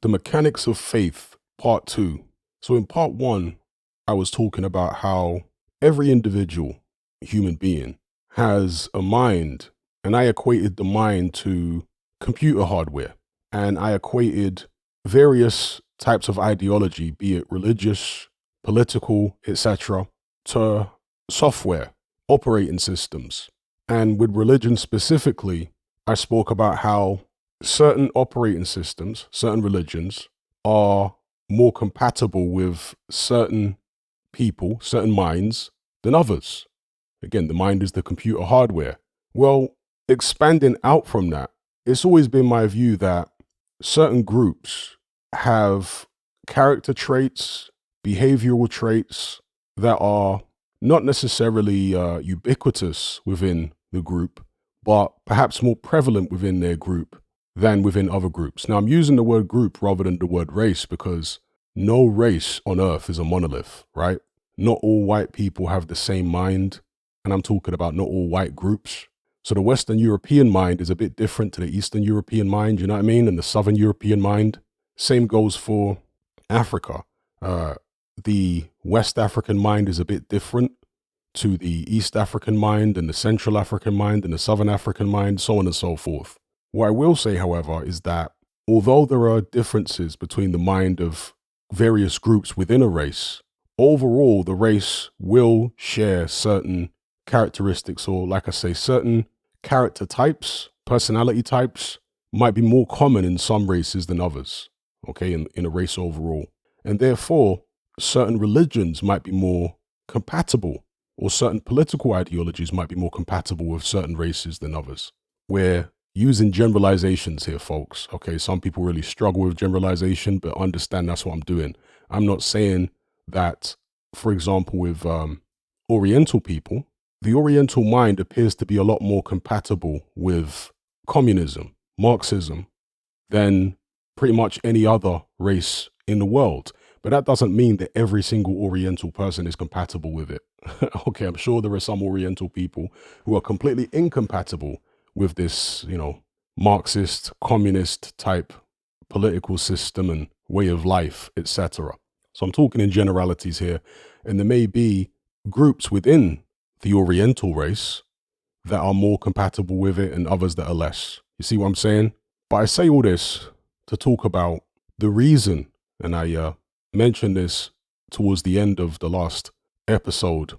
The Mechanics of Faith, Part 2. So, in Part 1, I was talking about how every individual, human being, has a mind, and I equated the mind to computer hardware, and I equated various types of ideology, be it religious, political, etc., to software, operating systems. And with religion specifically, I spoke about how certain operating systems, certain religions, are more compatible with certain people, certain minds, than others. Again, the mind is the computer hardware. Well, expanding out from that, it's always been my view that certain groups have character traits, behavioral traits that are not necessarily ubiquitous within the group, but perhaps more prevalent within their group than within other groups. Now, I'm using the word group rather than the word race because no race on earth is a monolith, right? Not all white people have the same mind, and I'm talking about not all white groups. So the Western European mind is a bit different to the Eastern European mind, you know what I mean? And the Southern European mind. Same goes for Africa. The West African mind is a bit different to the East African mind and the Central African mind and the Southern African mind, so on and so forth. What I will say, however, is that although there are differences between the mind of various groups within a race, overall the race will share certain characteristics, or like I say, certain character types, personality types might be more common in some races than others, okay, in a race overall. And therefore, certain religions might be more compatible, or certain political ideologies might be more compatible with certain races than others. We're using generalizations here, folks. Okay, some people really struggle with generalization, but understand that's what I'm doing. I'm not saying that, for example, with Oriental people, the Oriental mind appears to be a lot more compatible with communism, Marxism, than pretty much any other race in the world. But that doesn't mean that every single Oriental person is compatible with it. Okay, I'm sure there are some Oriental people who are completely incompatible with this, Marxist, communist type political system and way of life, etc. So I'm talking in generalities here, and there may be groups within the Oriental race that are more compatible with it and others that are less. You see what I'm saying? But I say all this to talk about the reason, and I mentioned this towards the end of the last episode,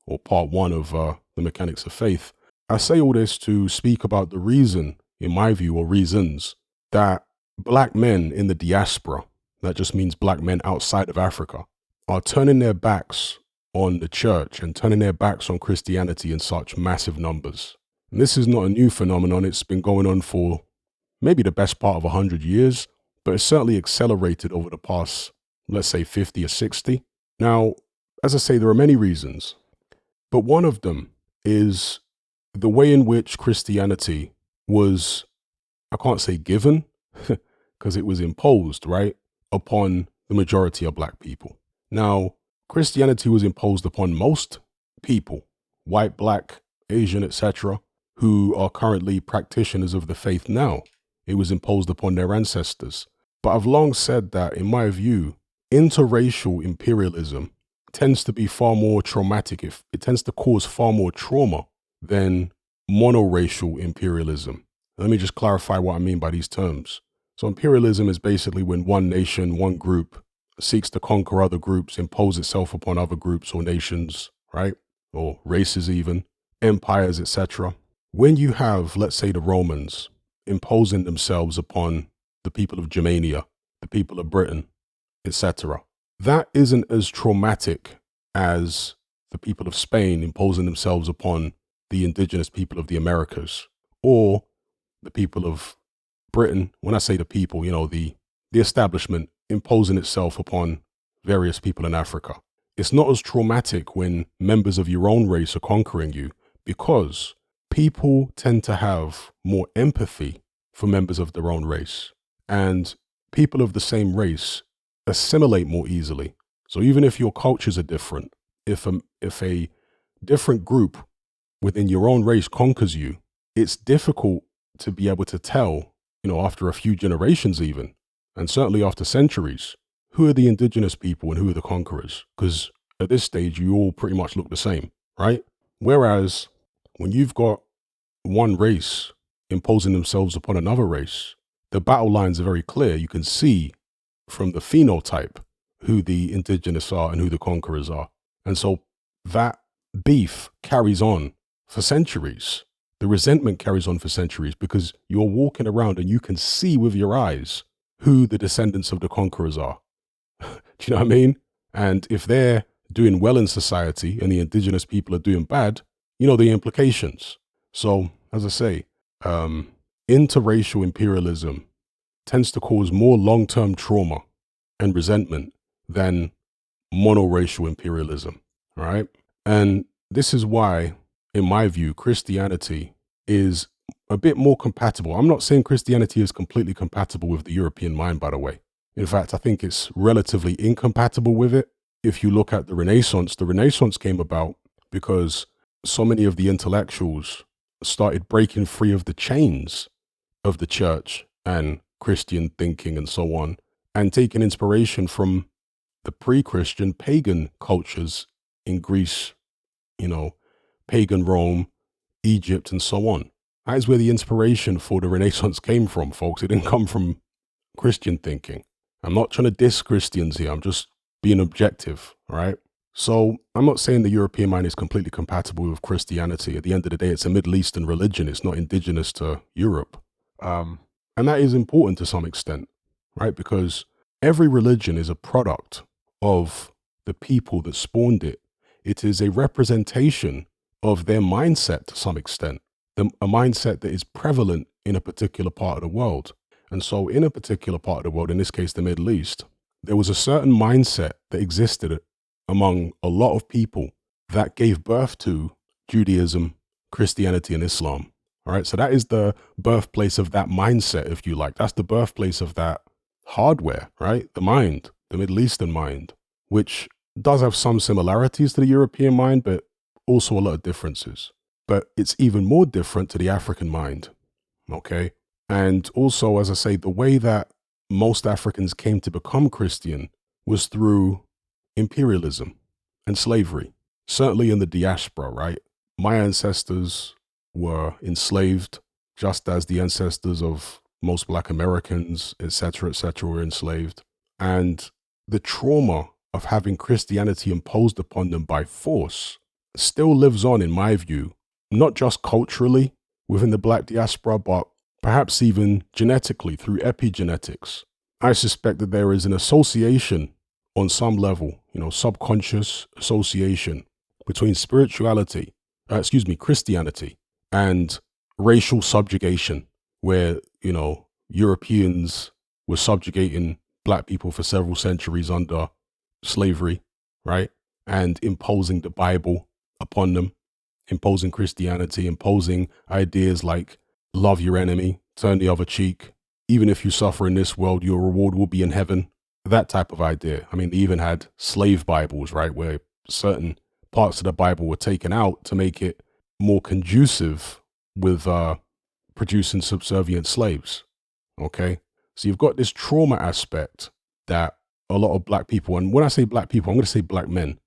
or part 1 of The Mechanics of Faith. I say all this to speak about the reason, in my view, or reasons, that black men in the diaspora, that just means black men outside of Africa, are turning their backs on the church and turning their backs on Christianity in such massive numbers. And this is not a new phenomenon. It's been going on for maybe the best part of 100 years, but it's certainly accelerated over the past, let's say, 50 or 60. Now, as I say, there are many reasons, but one of them is the way in which Christianity was, I can't say given, because it was imposed, right, upon the majority of black people. Now, Christianity was imposed upon most people, white, black, Asian, etc., who are currently practitioners of the faith now. It was imposed upon their ancestors. But I've long said that, in my view, interracial imperialism tends to be far more traumatic. It tends to cause far more trauma than monoracial imperialism. Let me just clarify what I mean by these terms. So imperialism is basically when one nation, one group seeks to conquer other groups, impose itself upon other groups or nations, right? Or races even, empires, etc. When you have, let's say, the Romans imposing themselves upon the people of Germania, the people of Britain, etc., that isn't as traumatic as the people of Spain imposing themselves upon the indigenous people of the Americas, or the people of Britain. When I say the people, the establishment imposing itself upon various people in Africa. It's not as traumatic when members of your own race are conquering you, because people tend to have more empathy for members of their own race, and people of the same race assimilate more easily. So even if your cultures are different, if a different group within your own race conquers you, it's difficult to be able to tell, after a few generations even, and certainly after centuries, who are the indigenous people and who are the conquerors? Because at this stage, you all pretty much look the same, right? Whereas when you've got one race imposing themselves upon another race, the battle lines are very clear. You can see from the phenotype who the indigenous are and who the conquerors are. And so that beef carries on for centuries. The resentment carries on for centuries because you're walking around and you can see with your eyes who the descendants of the conquerors are. Do you know what I mean? And if they're doing well in society and the indigenous people are doing bad, you know the implications. So, as I say, interracial imperialism tends to cause more long-term trauma and resentment than monoracial imperialism, right? And this is why, in my view, Christianity is a bit more compatible. I'm not saying Christianity is completely compatible with the European mind, by the way. In fact, I think it's relatively incompatible with it. If you look at the Renaissance came about because so many of the intellectuals started breaking free of the chains of the church and Christian thinking and so on, and taking inspiration from the pre-Christian pagan cultures in Greece, you know, pagan Rome, Egypt, and so on. That is where the inspiration for the Renaissance came from, folks. It didn't come from Christian thinking. I'm not trying to diss Christians here. I'm just being objective, right? So I'm not saying the European mind is completely compatible with Christianity. At the end of the day, it's a Middle Eastern religion. It's not indigenous to Europe. And that is important to some extent, right? Because every religion is a product of the people that spawned it. It is a representation of their mindset to some extent, a mindset that is prevalent in a particular part of the world. And so in a particular part of the world, in this case, the Middle East, there was a certain mindset that existed among a lot of people that gave birth to Judaism, Christianity, and Islam. All right. So that is the birthplace of that mindset, if you like. That's the birthplace of that hardware, right? The mind, the Middle Eastern mind, which does have some similarities to the European mind, but also a lot of differences. But it's even more different to the African mind. Okay. And also, as I say, the way that most Africans came to become Christian was through imperialism and slavery, certainly in the diaspora, right? My ancestors were enslaved just as the ancestors of most Black Americans, etc., were enslaved. And the trauma of having Christianity imposed upon them by force still lives on, in my view, not just culturally within the Black diaspora, but perhaps even genetically through epigenetics. I suspect that there is an association on some level, subconscious association between Christianity and racial subjugation, where, Europeans were subjugating Black people for several centuries under slavery, right? And imposing the Bible upon them, imposing Christianity, imposing ideas like love your enemy, turn the other cheek. Even if you suffer in this world, your reward will be in heaven. That type of idea. I mean, they even had slave Bibles, right? Where certain parts of the Bible were taken out to make it more conducive with producing subservient slaves. Okay. So you've got this trauma aspect that a lot of Black people, and when I say Black people, I'm going to say Black men,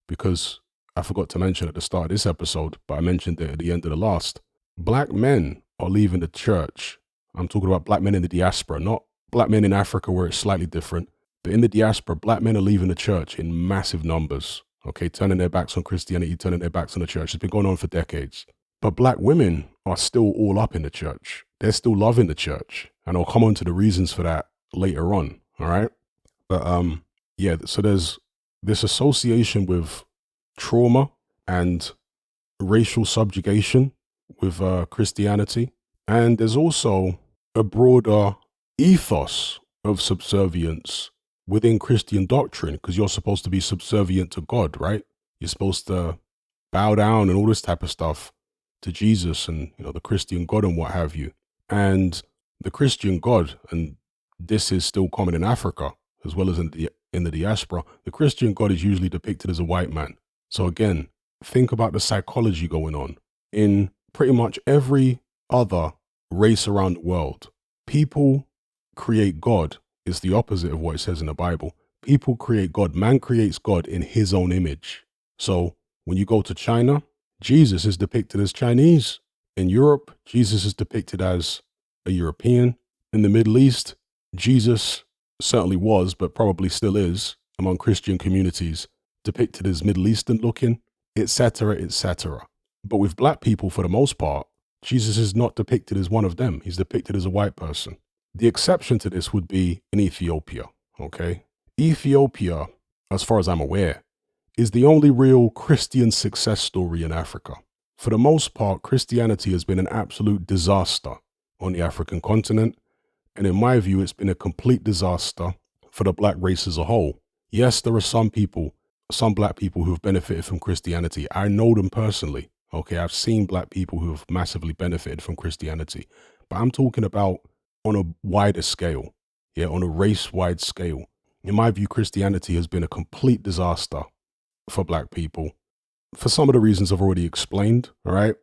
because I forgot to mention at the start of this episode, but I mentioned it at the end of the last. Black men are leaving the church. I'm talking about Black men in the diaspora, not Black men in Africa where it's slightly different. But in the diaspora, Black men are leaving the church in massive numbers, okay, turning their backs on Christianity, turning their backs on the church. It's been going on for decades. But Black women are still all up in the church. They're still loving the church. And I'll come on to the reasons for that later on, all right? But yeah, so there's this association with trauma and racial subjugation with Christianity. And there's also a broader ethos of subservience within Christian doctrine, because you're supposed to be subservient to God, right? You're supposed to bow down and all this type of stuff to Jesus and, the Christian God and what have you. And the Christian God, and this is still common in Africa as well as in the diaspora, the Christian God is usually depicted as a white man. So again, think about the psychology going on. In pretty much every other race around the world, people create God It's the opposite of what it says in the Bible. People create God. Man creates God in his own image. So when you go to China, Jesus is depicted as Chinese. In Europe, Jesus is depicted as a European. In the Middle East, Jesus certainly was, but probably still is, among Christian communities, depicted as Middle Eastern looking, etc., etc. But with black people, for the most part, Jesus is not depicted as one of them. He's depicted as a white person. The exception to this would be in Ethiopia, okay? Ethiopia, as far as I'm aware, is the only real Christian success story in Africa. For the most part, Christianity has been an absolute disaster on the African continent, and in my view, it's been a complete disaster for the black race as a whole. Yes, there are some people, some black people who've benefited from Christianity. I know them personally, okay? I've seen black people who have massively benefited from Christianity, but I'm talking about on a wider scale, yeah, on a race-wide scale. In my view, Christianity has been a complete disaster for black people for some of the reasons I've already explained, all right?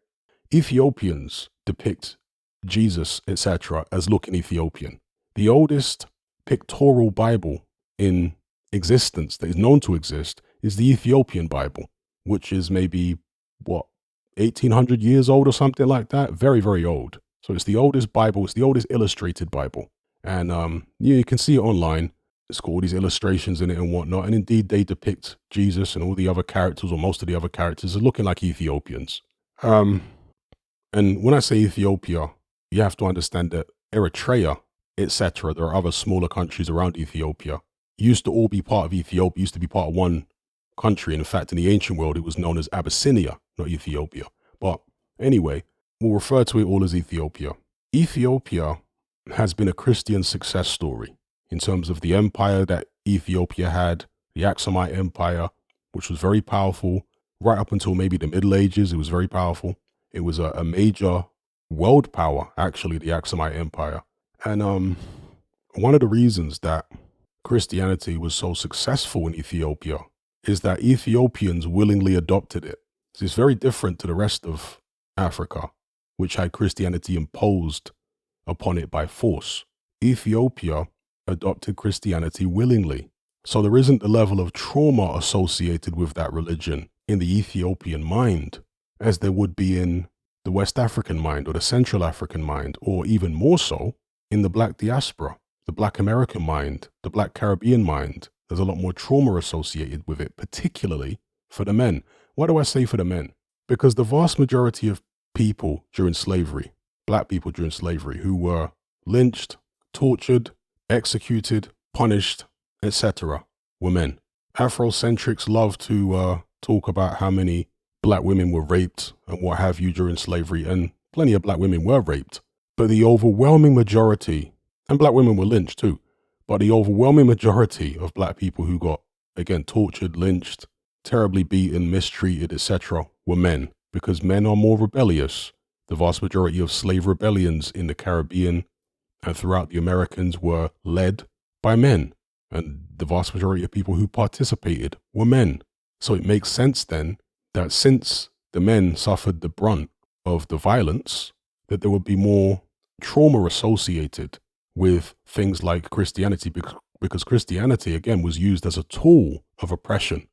Ethiopians depict Jesus, etc., as looking Ethiopian. The oldest pictorial Bible in existence that is known to exist is the Ethiopian Bible, which is maybe, 1800 years old or something like that? Very, very old. So it's the oldest Bible, it's the oldest illustrated Bible. And you can see it online. It's got all these illustrations in it and whatnot. And indeed, they depict Jesus and all the other characters, or most of the other characters, as looking like Ethiopians. And when I say Ethiopia, you have to understand that Eritrea, etc., there are other smaller countries around Ethiopia, used to all be part of Ethiopia, used to be part of one country. And in fact, in the ancient world, it was known as Abyssinia, not Ethiopia. But anyway, we'll refer to it all as Ethiopia. Ethiopia has been a Christian success story in terms of the empire that Ethiopia had, the Aksumite Empire, which was very powerful right up until maybe the Middle Ages. It was very powerful. It was a major world power, actually, the Aksumite Empire. And one of the reasons that Christianity was so successful in Ethiopia is that Ethiopians willingly adopted it. So it's very different to the rest of Africa, which had Christianity imposed upon it by force. Ethiopia adopted Christianity willingly. So there isn't the level of trauma associated with that religion in the Ethiopian mind as there would be in the West African mind or the Central African mind, or even more so in the Black diaspora, the Black American mind, the Black Caribbean mind. There's a lot more trauma associated with it, particularly for the men. Why do I say for the men? Because the vast majority of people during slavery, black people during slavery, who were lynched, tortured, executed, punished, etc., were men. Afrocentrics love to talk about how many black women were raped and what have you during slavery, and plenty of black women were raped. But the overwhelming majority, and black women were lynched too, but the overwhelming majority of black people who got, again, tortured, lynched, terribly beaten, mistreated, etc., were men, because men are more rebellious. The vast majority of slave rebellions in the Caribbean and throughout the Americas were led by men, and the vast majority of people who participated were men. So it makes sense then that since the men suffered the brunt of the violence, that there would be more trauma associated with things like Christianity, because Christianity, again, was used as a tool of oppression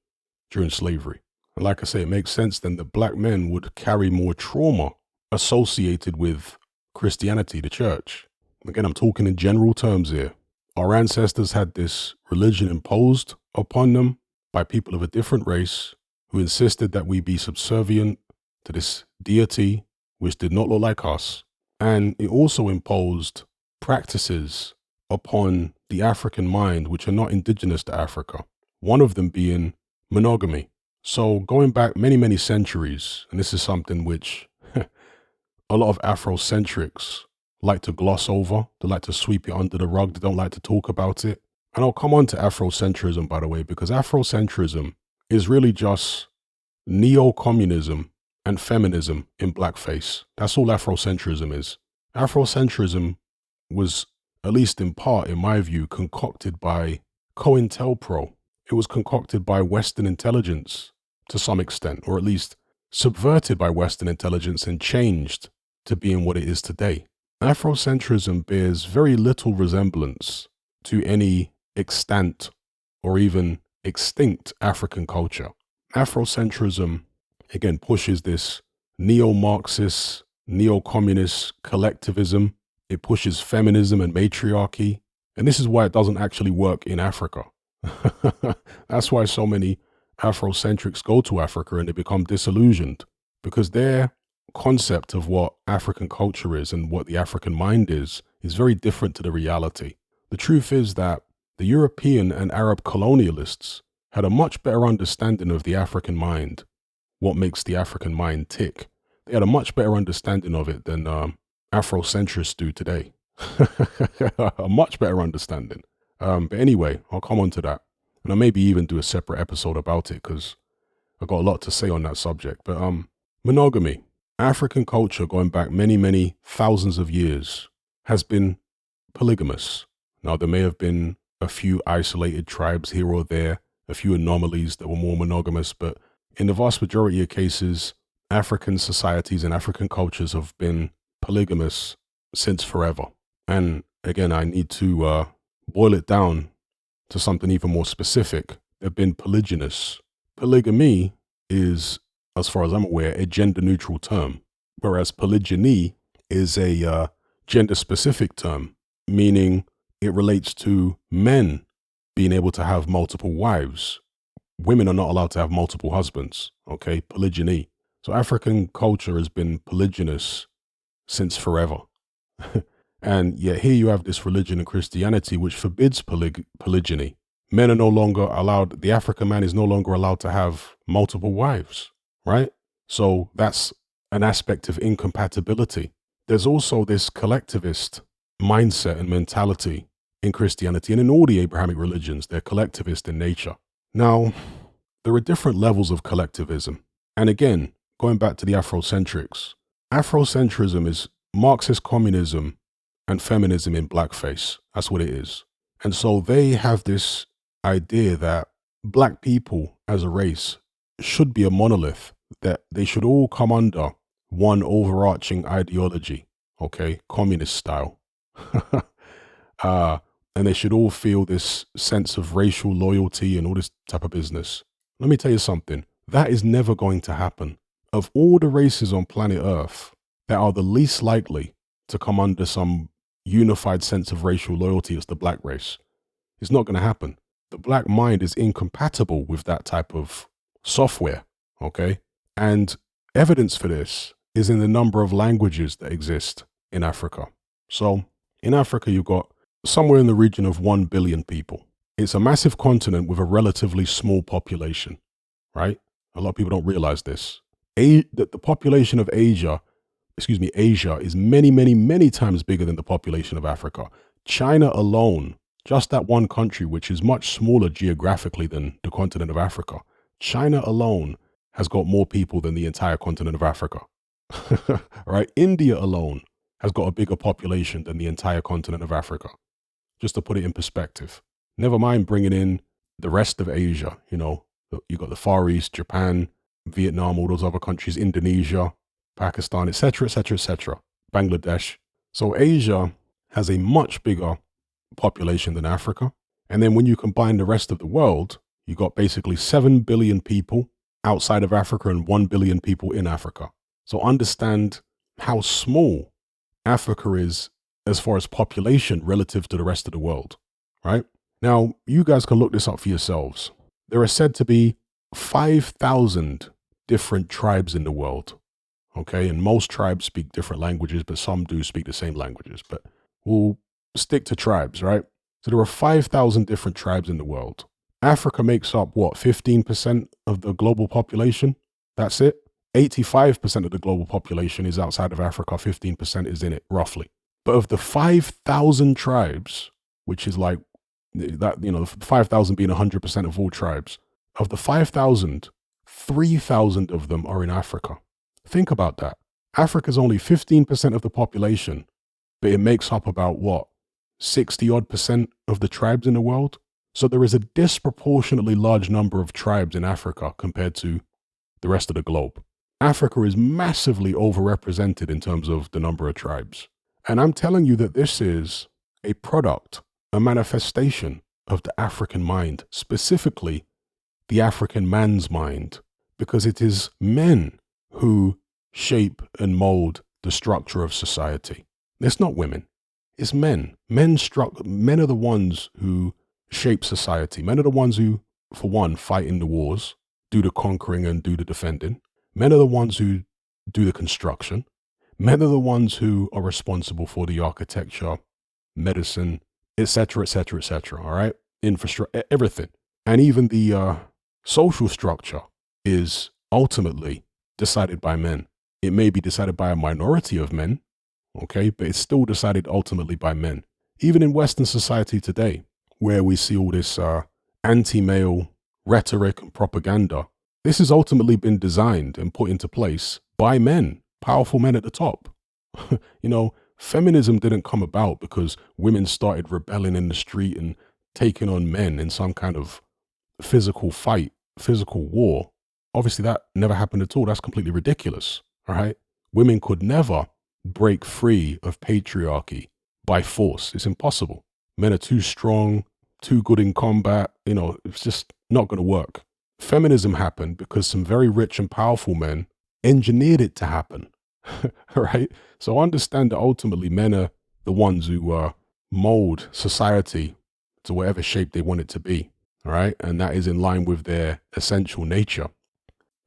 during slavery. And like I say, it makes sense then that black men would carry more trauma associated with Christianity, the church. Again, I'm talking in general terms here. Our ancestors had this religion imposed upon them by people of a different race who insisted that we be subservient to this deity which did not look like us. And it also imposed practices upon the African mind which are not indigenous to Africa, one of them being monogamy. So going back many, many centuries, and this is something which a lot of Afrocentrics like to gloss over, they like to sweep it under the rug, they don't like to talk about it. And I'll come on to Afrocentrism, by the way, because Afrocentrism is really just neo-communism and feminism in blackface. That's all Afrocentrism is. Afrocentrism was, at least in part, in my view, concocted by COINTELPRO. It was concocted by Western intelligence to some extent, or at least subverted by Western intelligence and changed to being what it is today. Afrocentrism bears very little resemblance to any extant or even extinct African culture. Afrocentrism, again, pushes this neo-Marxist, neo-communist collectivism. It pushes feminism and matriarchy. And this is why it doesn't actually work in Africa. That's why so many Afrocentrics go to Africa and they become disillusioned, because their concept of what African culture is and what the African mind is very different to the reality. The truth is that the European and Arab colonialists had a much better understanding of the African mind, what makes the African mind tick. They had a much better understanding of it than Afrocentrists do today. A much better understanding. But anyway, I'll come on to that. And I'll maybe even do a separate episode about it, because I've got a lot to say on that subject. But monogamy. African culture, going back many, many thousands of years, has been polygamous. Now, there may have been a few isolated tribes here or there, a few anomalies that were more monogamous, but in the vast majority of cases, African societies and African cultures have been polygamous since forever. And again, I need to boil it down to something even more specific. They've been polygynous. Polygamy is, as far as I'm aware, a gender-neutral term, whereas polygyny is a gender-specific term, meaning it relates to men being able to have multiple wives. Women are not allowed to have multiple husbands, okay? Polygyny. So African culture has been polygynous since forever. And yet here you have this religion in Christianity which forbids polygyny. Men are no longer allowed, the African man is no longer allowed to have multiple wives, right? So that's an aspect of incompatibility. There's also this collectivist mindset and mentality in Christianity, and in all the Abrahamic religions, they're collectivist in nature. Now, there are different levels of collectivism. And again, going back to the Afrocentrics, Afrocentrism is Marxist communism and feminism in blackface. That's what it is. And so they have this idea that black people as a race should be a monolith, that they should all come under one overarching ideology, okay, communist style. And they should all feel this sense of racial loyalty and all this type of business. Let me tell you something, that is never going to happen. Of all the races on planet Earth that are the least likely to come under some unified sense of racial loyalty, it's the black race. It's not going to happen. The black mind is incompatible with that type of software, okay? And evidence for this is in the number of languages that exist in Africa. So in Africa, you've got somewhere in the region of 1 billion people. It's a massive continent with a relatively small population, right? A lot of people don't realize this. The population of Asia is many, many, many times bigger than the population of Africa. China alone, just that one country, which is much smaller geographically than the continent of Africa, China alone has got more people than the entire continent of Africa. Right? India alone has got a bigger population than the entire continent of Africa. Just to put it in perspective. Never mind bringing in the rest of Asia, you know, you got the Far East, Japan, Vietnam, all those other countries, Indonesia, Pakistan, etc., etc., etc., Bangladesh. So Asia has a much bigger population than Africa. And then when you combine the rest of the world, you got basically 7 billion people outside of Africa and 1 billion people in Africa. So understand how small Africa is as far as population relative to the rest of the world, right? Now, you guys can look this up for yourselves. There are said to be 5,000 different tribes in the world, okay? And most tribes speak different languages, but some do speak the same languages. But we'll stick to tribes, right? So there are 5,000 different tribes in the world. Africa makes up, what, 15% of the global population? That's it. 85% of the global population is outside of Africa, 15% is in it, roughly. But of the 5,000 tribes, which is like that, you know, 5,000 being 100% of all tribes, of the 5,000, 3,000 of them are in Africa. Think about that. Africa is only 15% of the population, but it makes up about what, 60 odd percent of the tribes in the world? So there is a disproportionately large number of tribes in Africa compared to the rest of the globe. Africa is massively overrepresented in terms of the number of tribes. And I'm telling you that this is a product a manifestation of the African mind, specifically the African man's mind, because it is men who shape and mold the structure of society. It's not women, it's men. Men are the ones who shape society. Men are the ones who, for one, fight in the wars, do the conquering and do the defending. Men are the ones who do the construction. Men are the ones who are responsible for the architecture, medicine, etc., etc., etc. All right, infrastructure, everything, and even the social structure is ultimately decided by men. It may be decided by a minority of men, okay, but it's still decided ultimately by men. Even in Western society today, where we see all this anti-male rhetoric and propaganda, this has ultimately been designed and put into place by men, powerful men at the top. You know, feminism didn't come about because women started rebelling in the street and taking on men in some kind of physical fight, physical war. Obviously, that never happened at all. That's completely ridiculous. All right. Women could never break free of patriarchy by force. It's impossible. Men are too strong, too good in combat. You know, it's just not going to work. Feminism happened because some very rich and powerful men engineered it to happen. Right? So understand that ultimately men are the ones who mold society to whatever shape they want it to be. All right. And that is in line with their essential nature.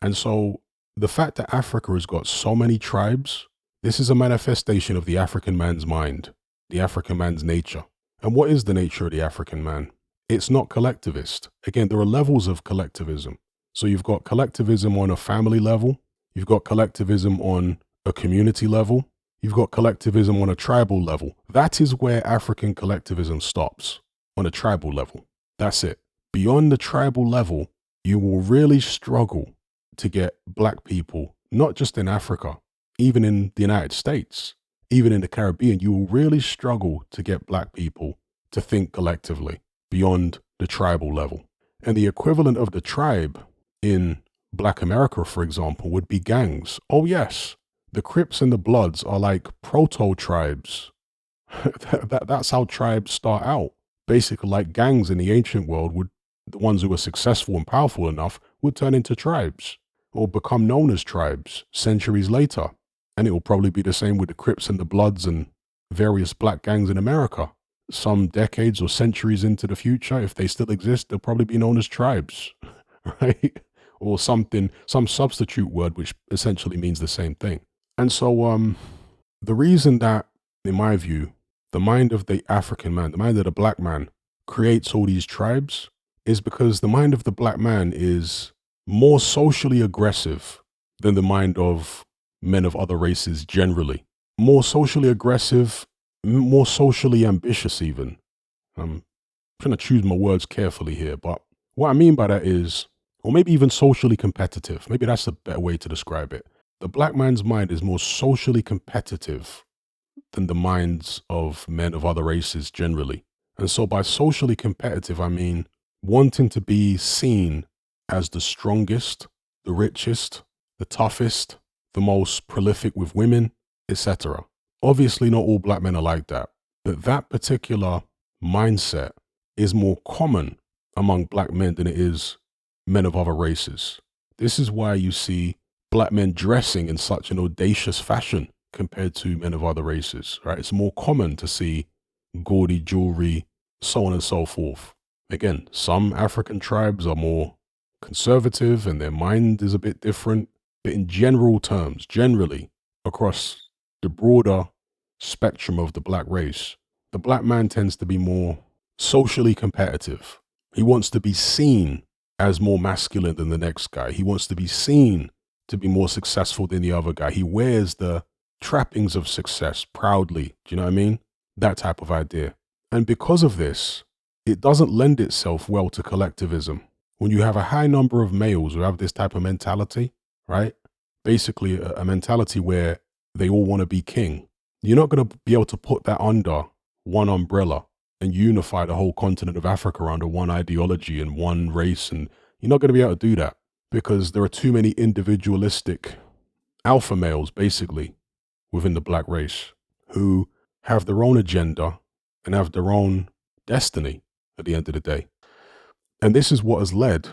And so the fact that Africa has got so many tribes, this is a manifestation of the African man's mind, the African man's nature. And what is the nature of the African man? It's not collectivist. Again, there are levels of collectivism. So you've got collectivism on a family level. You've got collectivism on a community level. You've got collectivism on a tribal level. That is where African collectivism stops, on a tribal level. That's it. Beyond the tribal level, you will really struggle to get black people, not just in Africa, even in the United States, even in the Caribbean, you will really struggle to get black people to think collectively beyond the tribal level. And the equivalent of the tribe in Black America, for example, would be gangs. Oh yes, the Crips and the Bloods are like proto-tribes. That's how tribes start out. Basically, like gangs in the ancient world, would the ones who were successful and powerful enough would turn into tribes or become known as tribes centuries later. And it will probably be the same with the Crips and the Bloods and various black gangs in America. Some decades or centuries into the future, if they still exist, they'll probably be known as tribes, right? Or something, some substitute word which essentially means the same thing. And so the reason that, in my view, the mind of the African man, the mind of the black man, creates all these tribes is because the mind of the black man is more socially aggressive than the mind of men of other races generally. More socially aggressive, more socially ambitious even. I'm trying to choose my words carefully here, but what I mean by that is, or maybe even socially competitive. Maybe that's a better way to describe it. The black man's mind is more socially competitive than the minds of men of other races generally. And so by socially competitive, I mean wanting to be seen as the strongest, the richest, the toughest, the most prolific with women, etc. Obviously, not all black men are like that, but that particular mindset is more common among black men than it is men of other races. This is why you see black men dressing in such an audacious fashion compared to men of other races, right? It's more common to see gaudy jewelry, so on and so forth. Again, some African tribes are more conservative and their mind is a bit different, but in general terms, generally, across the broader spectrum of the black race, the black man tends to be more socially competitive. He wants to be seen as more masculine than the next guy. He wants to be seen to be more successful than the other guy. He wears the trappings of success proudly. Do you know what I mean? That type of idea. And because of this, it doesn't lend itself well to collectivism. When you have a high number of males who have this type of mentality, right? Basically a mentality where they all want to be king. You're not going to be able to put that under one umbrella and unify the whole continent of Africa under one ideology and one race. And you're not going to be able to do that because there are too many individualistic alpha males, basically, within the black race who have their own agenda and have their own destiny at the end of the day. And this is what has led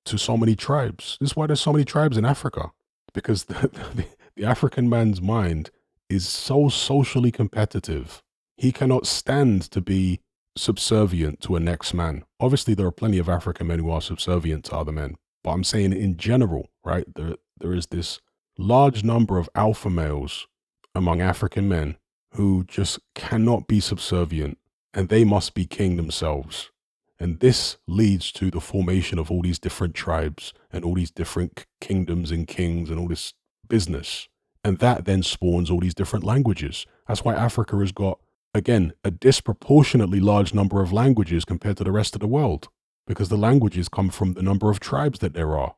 to so many tribes. This is why there's so many tribes in Africa, because the African man's mind is so socially competitive. He cannot stand to be subservient to a next man. Obviously, there are plenty of African men who are subservient to other men, but I'm saying in general, right? There is this large number of alpha males among African men who just cannot be subservient, and they must be king themselves. And this leads to the formation of all these different tribes and all these different kingdoms and kings and all this business. And that then spawns all these different languages. That's why Africa has got, again, a disproportionately large number of languages compared to the rest of the world, because the languages come from the number of tribes that there are.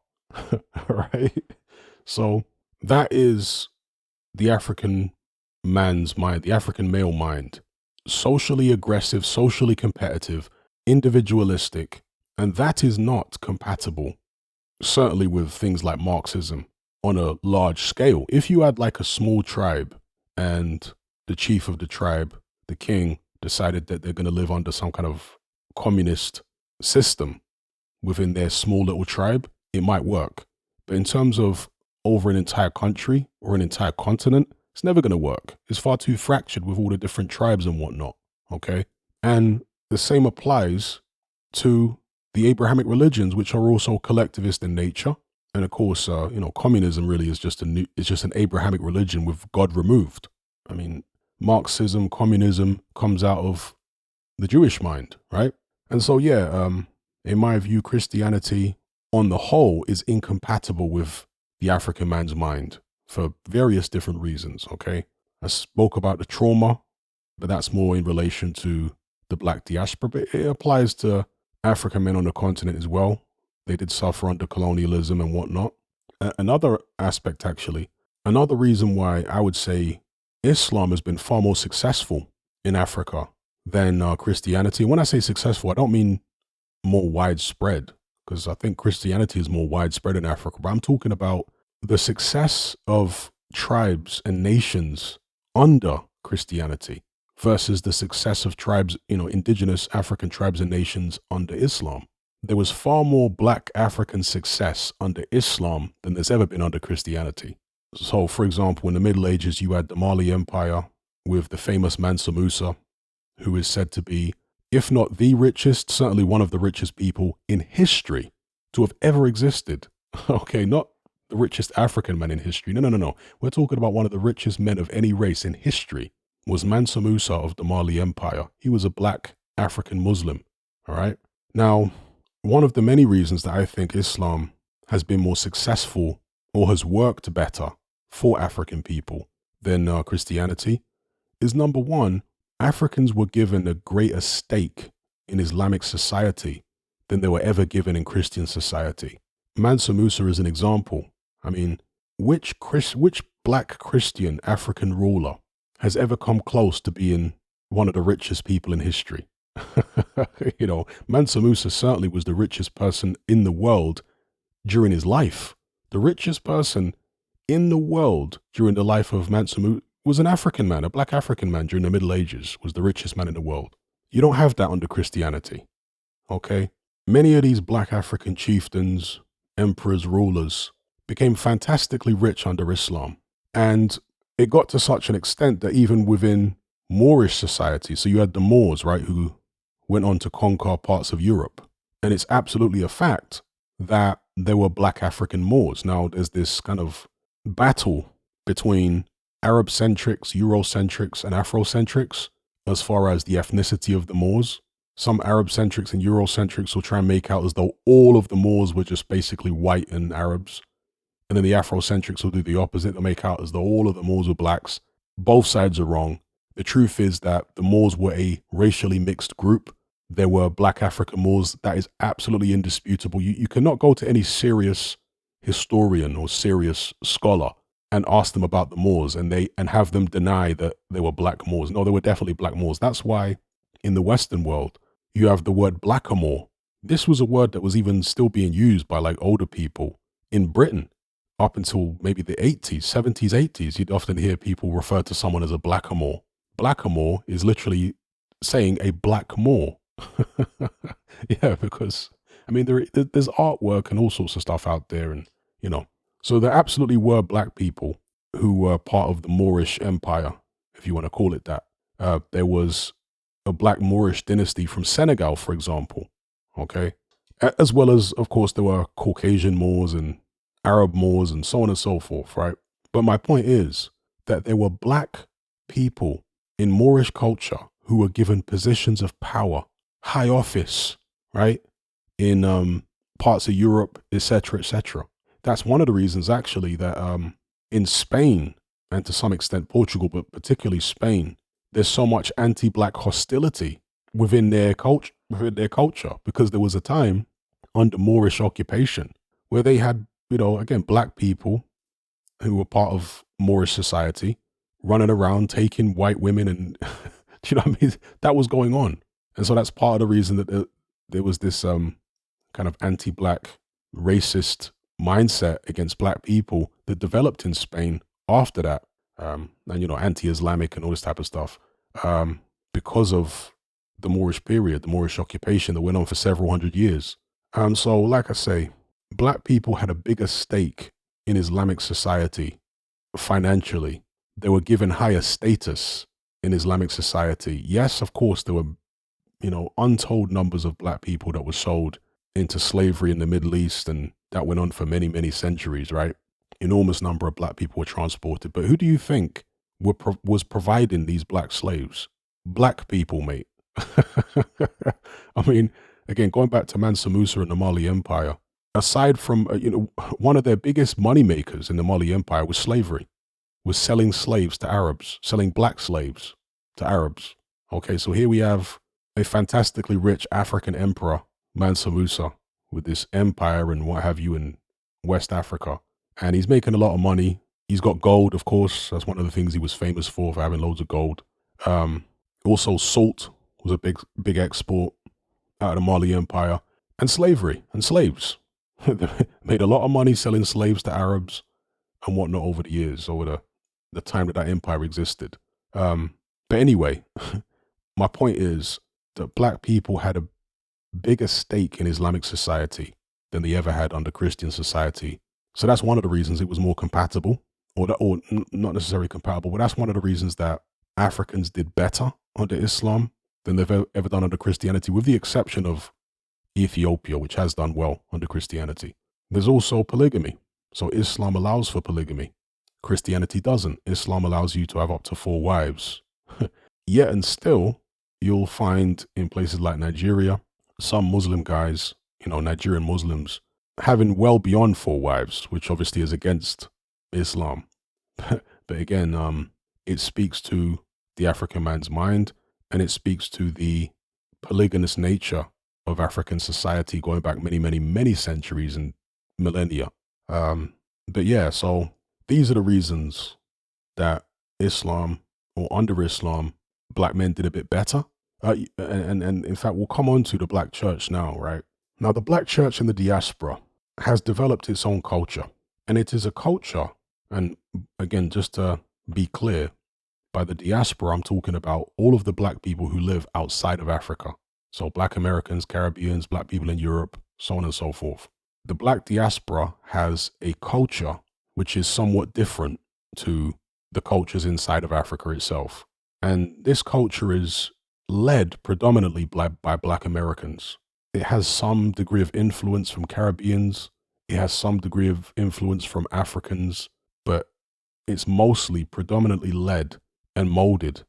Right? So that is the African man's mind, the African male mind. Socially aggressive, socially competitive, individualistic, and that is not compatible, certainly with things like Marxism on a large scale. If you had like a small tribe and the chief of the tribe, the king, decided that they're going to live under some kind of communist system within their small little tribe, it might work. But in terms of over an entire country or an entire continent, it's never going to work. It's far too fractured with all the different tribes and whatnot. Okay. And the same applies to the Abrahamic religions, which are also collectivist in nature. And of course, communism really is just an Abrahamic religion with God removed. I mean, Marxism, communism comes out of the Jewish mind, right? And so, in my view, Christianity on the whole is incompatible with the African man's mind for various different reasons, okay? I spoke about the trauma, but that's more in relation to the black diaspora, but it applies to African men on the continent as well. They did suffer under colonialism and whatnot. Another aspect, actually, another reason why I would say Islam has been far more successful in Africa than Christianity. When I say successful, I don't mean more widespread, because I think Christianity is more widespread in Africa, but I'm talking about the success of tribes and nations under Christianity versus the success of tribes, indigenous African tribes and nations under Islam. There was far more black African success under Islam than there's ever been under Christianity. So, for example, in the Middle Ages, you had the Mali Empire with the famous Mansa Musa, who is said to be, if not the richest, certainly one of the richest people in history to have ever existed. Okay, not the richest African man in history. No. We're talking about one of the richest men of any race in history was Mansa Musa of the Mali Empire. He was a black African Muslim, all right? Now, one of the many reasons that I think Islam has been more successful or has worked better for African people than Christianity is, number one, Africans were given a greater stake in Islamic society than they were ever given in Christian society. Mansa Musa is an example. I mean, which black Christian African ruler has ever come close to being one of the richest people in history? Mansa Musa certainly was the richest person in the world during his life. The richest person in the world during the life of Mansa Musa was an African man, a black African man during the Middle Ages was the richest man in the world. You don't have that under Christianity, okay? Many of these black African chieftains, emperors, rulers became fantastically rich under Islam. And it got to such an extent that even within Moorish society, so you had the Moors, right, who went on to conquer parts of Europe. And it's absolutely a fact that there were black African Moors. Now, there's this kind of battle between Arab-centrics, Eurocentrics, and Afrocentrics as far as the ethnicity of the Moors. Some Arab-centrics and Eurocentrics will try and make out as though all of the Moors were just basically white and Arabs. And then the Afrocentrics will do the opposite. They'll make out as though all of the Moors were blacks. Both sides are wrong. The truth is that the Moors were a racially mixed group. There were black African Moors. That is absolutely indisputable. You cannot go to any serious historian or serious scholar and ask them about the Moors and have them deny that they were black Moors. No, they were definitely black Moors. That's why in the Western world, you have the word blackamoor. This was a word that was even still being used by like older people in Britain up until maybe the 80s, 70s, 80s. You'd often hear people refer to someone as a blackamoor. Blackamoor is literally saying a black Moor. Yeah, because I mean, there's artwork and all sorts of stuff out there, and you know, so there absolutely were black people who were part of the Moorish Empire, if you want to call it that. There was a black Moorish dynasty from Senegal, for example. Okay, as well as, of course, there were Caucasian Moors and Arab Moors and so on and so forth, right? But my point is that there were black people in Moorish culture who were given positions of power, high office, right? In parts of Europe, etc., etc. That's one of the reasons, actually, that in Spain and to some extent Portugal, but particularly Spain, there's so much anti-black hostility within their culture, because there was a time under Moorish occupation where they had, again, black people who were part of Moorish society running around taking white women and do you know what I mean? That was going on. And so that's part of the reason that there was this kind of anti-black racist mindset against black people that developed in Spain after that. And anti-Islamic and all this type of stuff, because of the Moorish period, the Moorish occupation that went on for several hundred years. So like I say, black people had a bigger stake in Islamic society financially. They were given higher status in Islamic society. Yes, of course, there were, untold numbers of black people that were sold into slavery in the Middle East, and that went on for many, many centuries, right? Enormous number of black people were transported. But who do you think was providing these black slaves? Black people, mate. I mean, again, going back to Mansa Musa and the Mali Empire, aside from, one of their biggest money makers in the Mali Empire was slavery, was selling slaves to Arabs, selling black slaves to Arabs. Okay, so here we have a fantastically rich African emperor, Mansa Musa, with this empire and what have you in West Africa. And he's making a lot of money. He's got gold, of course. That's one of the things he was famous for having loads of gold. Also, salt was a big export out of the Mali Empire. And slavery and slaves. They made a lot of money selling slaves to Arabs and whatnot over the years, over the time that empire existed. But anyway, my point is that black people had a bigger stake in Islamic society than they ever had under Christian society. So that's one of the reasons it was more compatible, or not necessarily compatible, but that's one of the reasons that Africans did better under Islam than they've ever done under Christianity, with the exception of Ethiopia, which has done well under Christianity. There's also polygamy. So Islam allows for polygamy. Christianity doesn't. Islam allows you to have up to 4 wives. Yet and still, you'll find in places like Nigeria, some Muslim guys, Nigerian Muslims, having well beyond 4 wives, which obviously is against Islam. But again, it speaks to the African man's mind, and it speaks to the polygamous nature of African society going back many, many, many centuries and millennia. But yeah, so these are the reasons that Islam, or under Islam, black men did a bit better. And in fact, we'll come on to the black church now, right? Now, the black church in the diaspora has developed its own culture. And it is a culture, and again, just to be clear, by the diaspora, I'm talking about all of the black people who live outside of Africa. So black Americans, Caribbeans, black people in Europe, so on and so forth. The black diaspora has a culture which is somewhat different to the cultures inside of Africa itself. And this culture is led predominantly by black Americans. It has some degree of influence from Caribbeans. It has some degree of influence from Africans, but it's mostly predominantly led and molded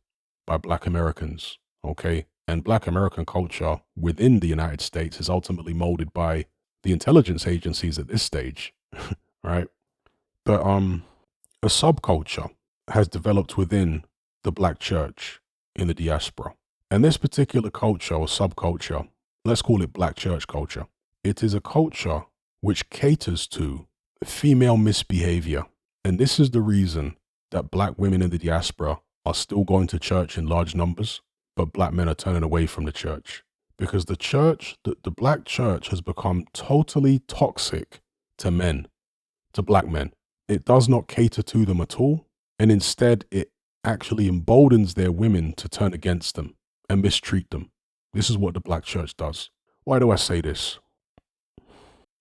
by black Americans. Okay. And black American culture within the United States is ultimately molded by the intelligence agencies at this stage. Right. But a subculture has developed within the black church in the diaspora. And this particular culture or subculture, let's call it black church culture. It is a culture which caters to female misbehavior. And this is the reason that black women in the diaspora are still going to church in large numbers, but black men are turning away from the church. Because the church, the black church has become totally toxic to men, to black men. It does not cater to them at all. And instead, it actually emboldens their women to turn against them and mistreat them. This is what the black church does. Why do I say this?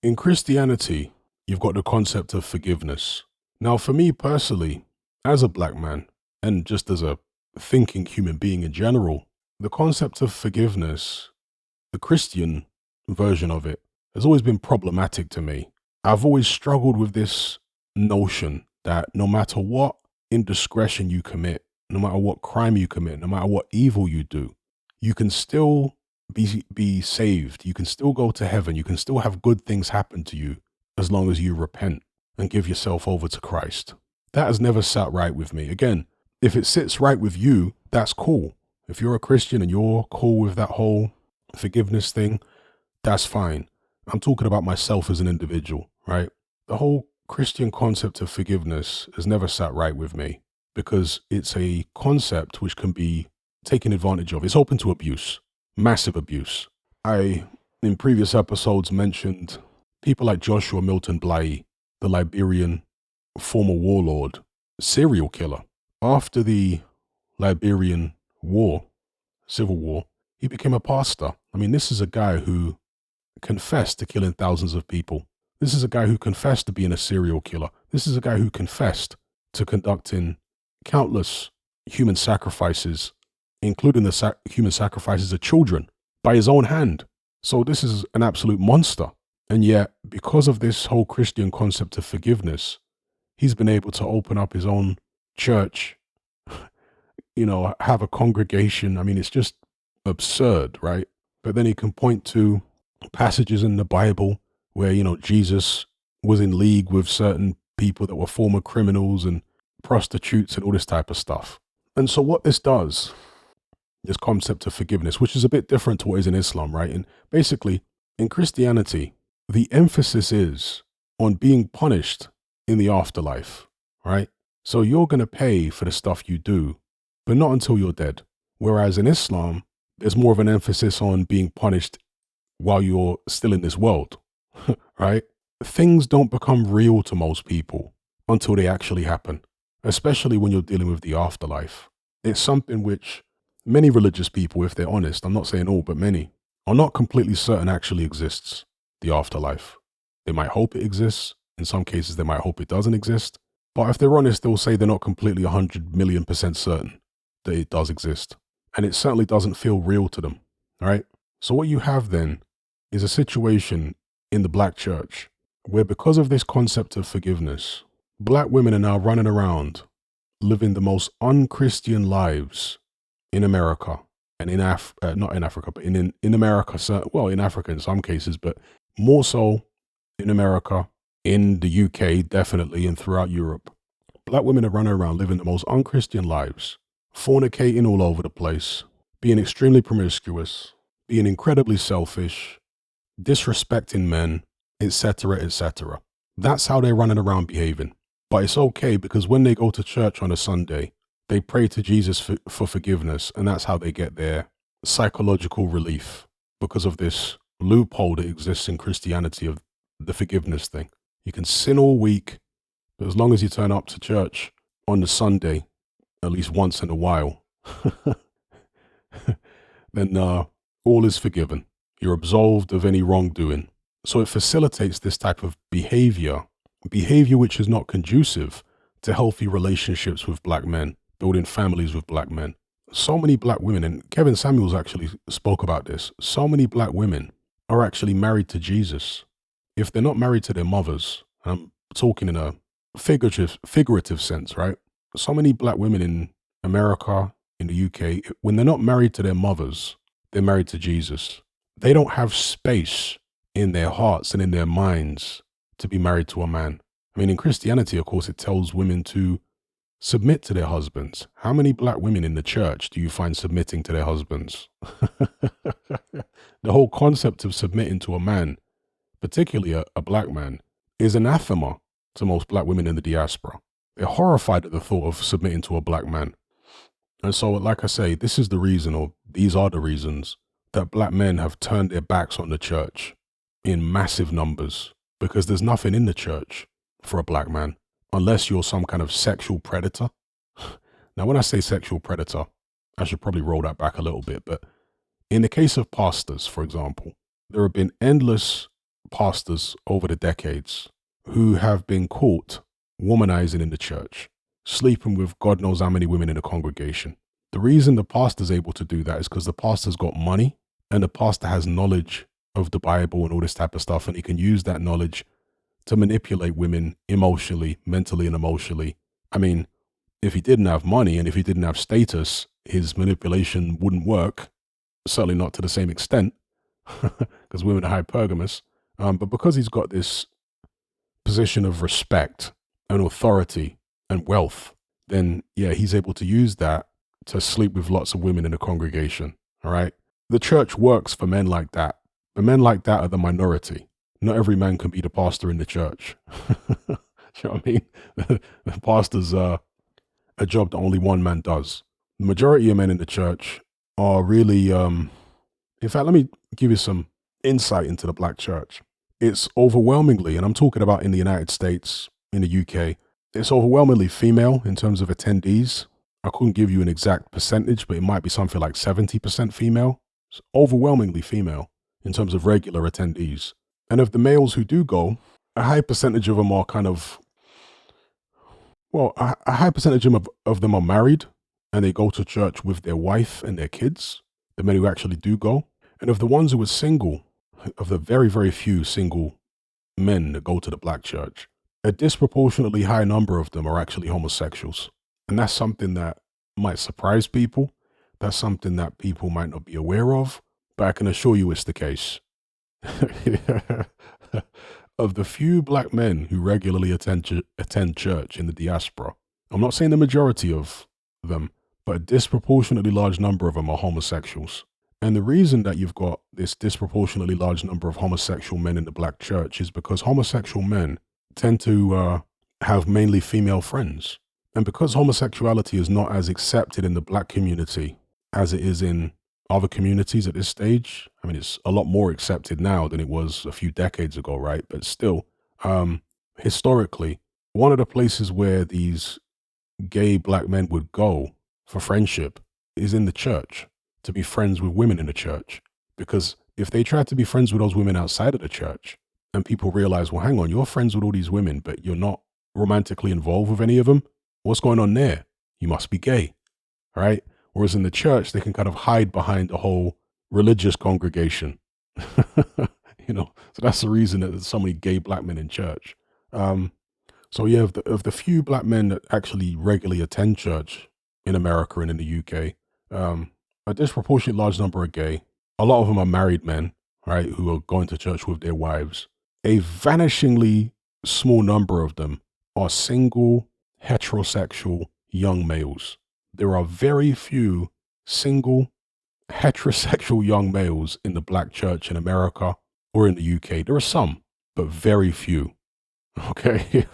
In Christianity, you've got the concept of forgiveness. Now, for me personally, as a black man, and just as a thinking human being in general, the concept of forgiveness, the Christian version of it, has always been problematic to me. I've always struggled with this notion that no matter what indiscretion you commit, no matter what crime you commit, no matter what evil you do, you can still be saved. You can still go to heaven. You can still have good things happen to you as long as you repent and give yourself over to Christ. That has never sat right with me. Again, if it sits right with you, that's cool. If you're a Christian and you're cool with that whole forgiveness thing, that's fine. I'm talking about myself as an individual, right? The whole Christian concept of forgiveness has never sat right with me because it's a concept which can be taken advantage of. It's open to abuse, massive abuse. I, in previous episodes, mentioned people like Joshua Milton Blahyi, the Liberian former warlord, serial killer. After the Liberian War, Civil War, he became a pastor. I mean, this is a guy who confessed to killing thousands of people. This is a guy who confessed to being a serial killer. This is a guy who confessed to conducting countless human sacrifices, including the human sacrifices of children, by his own hand. So this is an absolute monster. And yet, because of this whole Christian concept of forgiveness, he's been able to open up his own church, have a congregation. I mean, it's just absurd, right? But then he can point to passages in the Bible where, Jesus was in league with certain people that were former criminals and prostitutes and all this type of stuff. And so what this does, this concept of forgiveness, which is a bit different to what is in Islam, right? And basically, in Christianity, the emphasis is on being punished in the afterlife, right? So you're going to pay for the stuff you do, but not until you're dead. Whereas in Islam, there's more of an emphasis on being punished while you're still in this world, right? Things don't become real to most people until they actually happen, especially when you're dealing with the afterlife. It's something which many religious people, if they're honest, I'm not saying all, but many, are not completely certain actually exists, the afterlife. They might hope it exists. In some cases, they might hope it doesn't exist. But if they're honest, they'll say they're not completely 100 million % certain that it does exist. And it certainly doesn't feel real to them, right? So what you have then is a situation in the black church where, because of this concept of forgiveness, black women are now running around living the most unchristian lives in America and not in Africa, but in America, well, in Africa in some cases, but more so in America, in the UK, definitely, and throughout Europe. Black women are running around living the most unchristian lives, fornicating all over the place, being extremely promiscuous, being incredibly selfish, disrespecting men, etc., etc. That's how they're running around behaving. But it's okay because when they go to church on a Sunday, they pray to Jesus for forgiveness, and that's how they get their psychological relief because of this loophole that exists in Christianity of the forgiveness thing. You can sin all week, but as long as you turn up to church on the Sunday, at least once in a while, then all is forgiven. You're absolved of any wrongdoing. So it facilitates this type of behavior which is not conducive to healthy relationships with black men, building families with black men. So many black women, and Kevin Samuels actually spoke about this, so many black women are actually married to Jesus. If they're not married to their mothers, I'm talking in a figurative sense, right? So many black women in America, in the UK, when they're not married to their mothers, they're married to Jesus. They don't have space in their hearts and in their minds to be married to a man. I mean, in Christianity, of course, it tells women to submit to their husbands. How many black women in the church do you find submitting to their husbands? The whole concept of submitting to a man, particularly a black man, is anathema to most black women in the diaspora. They're horrified at the thought of submitting to a black man. And so, like I say, this is the reason, or these are the reasons, that black men have turned their backs on the church in massive numbers, because there's nothing in the church for a black man, unless you're some kind of sexual predator. Now, when I say sexual predator, I should probably roll that back a little bit, but In the case of pastors, for example, there have been endless pastors over the decades who have been caught womanizing in the church, sleeping with God knows how many women in the congregation. The reason the pastor's able to do that is because the pastor's got money and the pastor has knowledge of the Bible and all this type of stuff, and he can use that knowledge to manipulate women emotionally, mentally, and emotionally. I mean, if he didn't have money and if he didn't have status, his manipulation wouldn't work, certainly not to the same extent, because women are hypergamous. But because he's got this position of respect and authority and wealth, then yeah, he's able to use that to sleep with lots of women in the congregation. All right. The church works for men like that. But men like that are the minority. Not every man can be the pastor in the church. You know what I mean? The pastor's a job that only one man does. The majority of men in the church are really, in fact, let me give you some insight into the black church. It's overwhelmingly, and I'm talking about in the United States, in the UK, it's overwhelmingly female in terms of attendees. I couldn't give you an exact percentage, but it might be something like 70% female. It's overwhelmingly female in terms of regular attendees. And of the males who do go, a high percentage of them are kind of, well, a high percentage of them are married and they go to church with their wife and their kids, the men who actually do go. And of the ones who are single, of the very, very few single men that go to the black church, a disproportionately high number of them are actually homosexuals. And that's something that might surprise people. That's something that people might not be aware of, but I can assure you it's the case. Of the few black men who regularly attend church in the diaspora, I'm not saying the majority of them, but a disproportionately large number of them are homosexuals. And the reason that you've got this disproportionately large number of homosexual men in the black church is because homosexual men tend to have mainly female friends. And because homosexuality is not as accepted in the black community as it is in other communities at this stage, I mean, it's a lot more accepted now than it was a few decades ago, right? But still, historically, one of the places where these gay black men would go for friendship is in the church, to be friends with women in the church. Because if they tried to be friends with those women outside of the church and people realize, well, hang on, you're friends with all these women, but you're not romantically involved with any of them, what's going on there? You must be gay, right? Whereas in the church, they can kind of hide behind the whole religious congregation. So that's the reason that there's so many gay black men in church. So yeah, of the few black men that actually regularly attend church in America and in the UK, a disproportionately large number are gay. A lot of them are married men, right, who are going to church with their wives. A vanishingly small number of them are single, heterosexual young males. There are very few single, heterosexual young males in the black church in America or in the UK. There are some, but very few. Okay?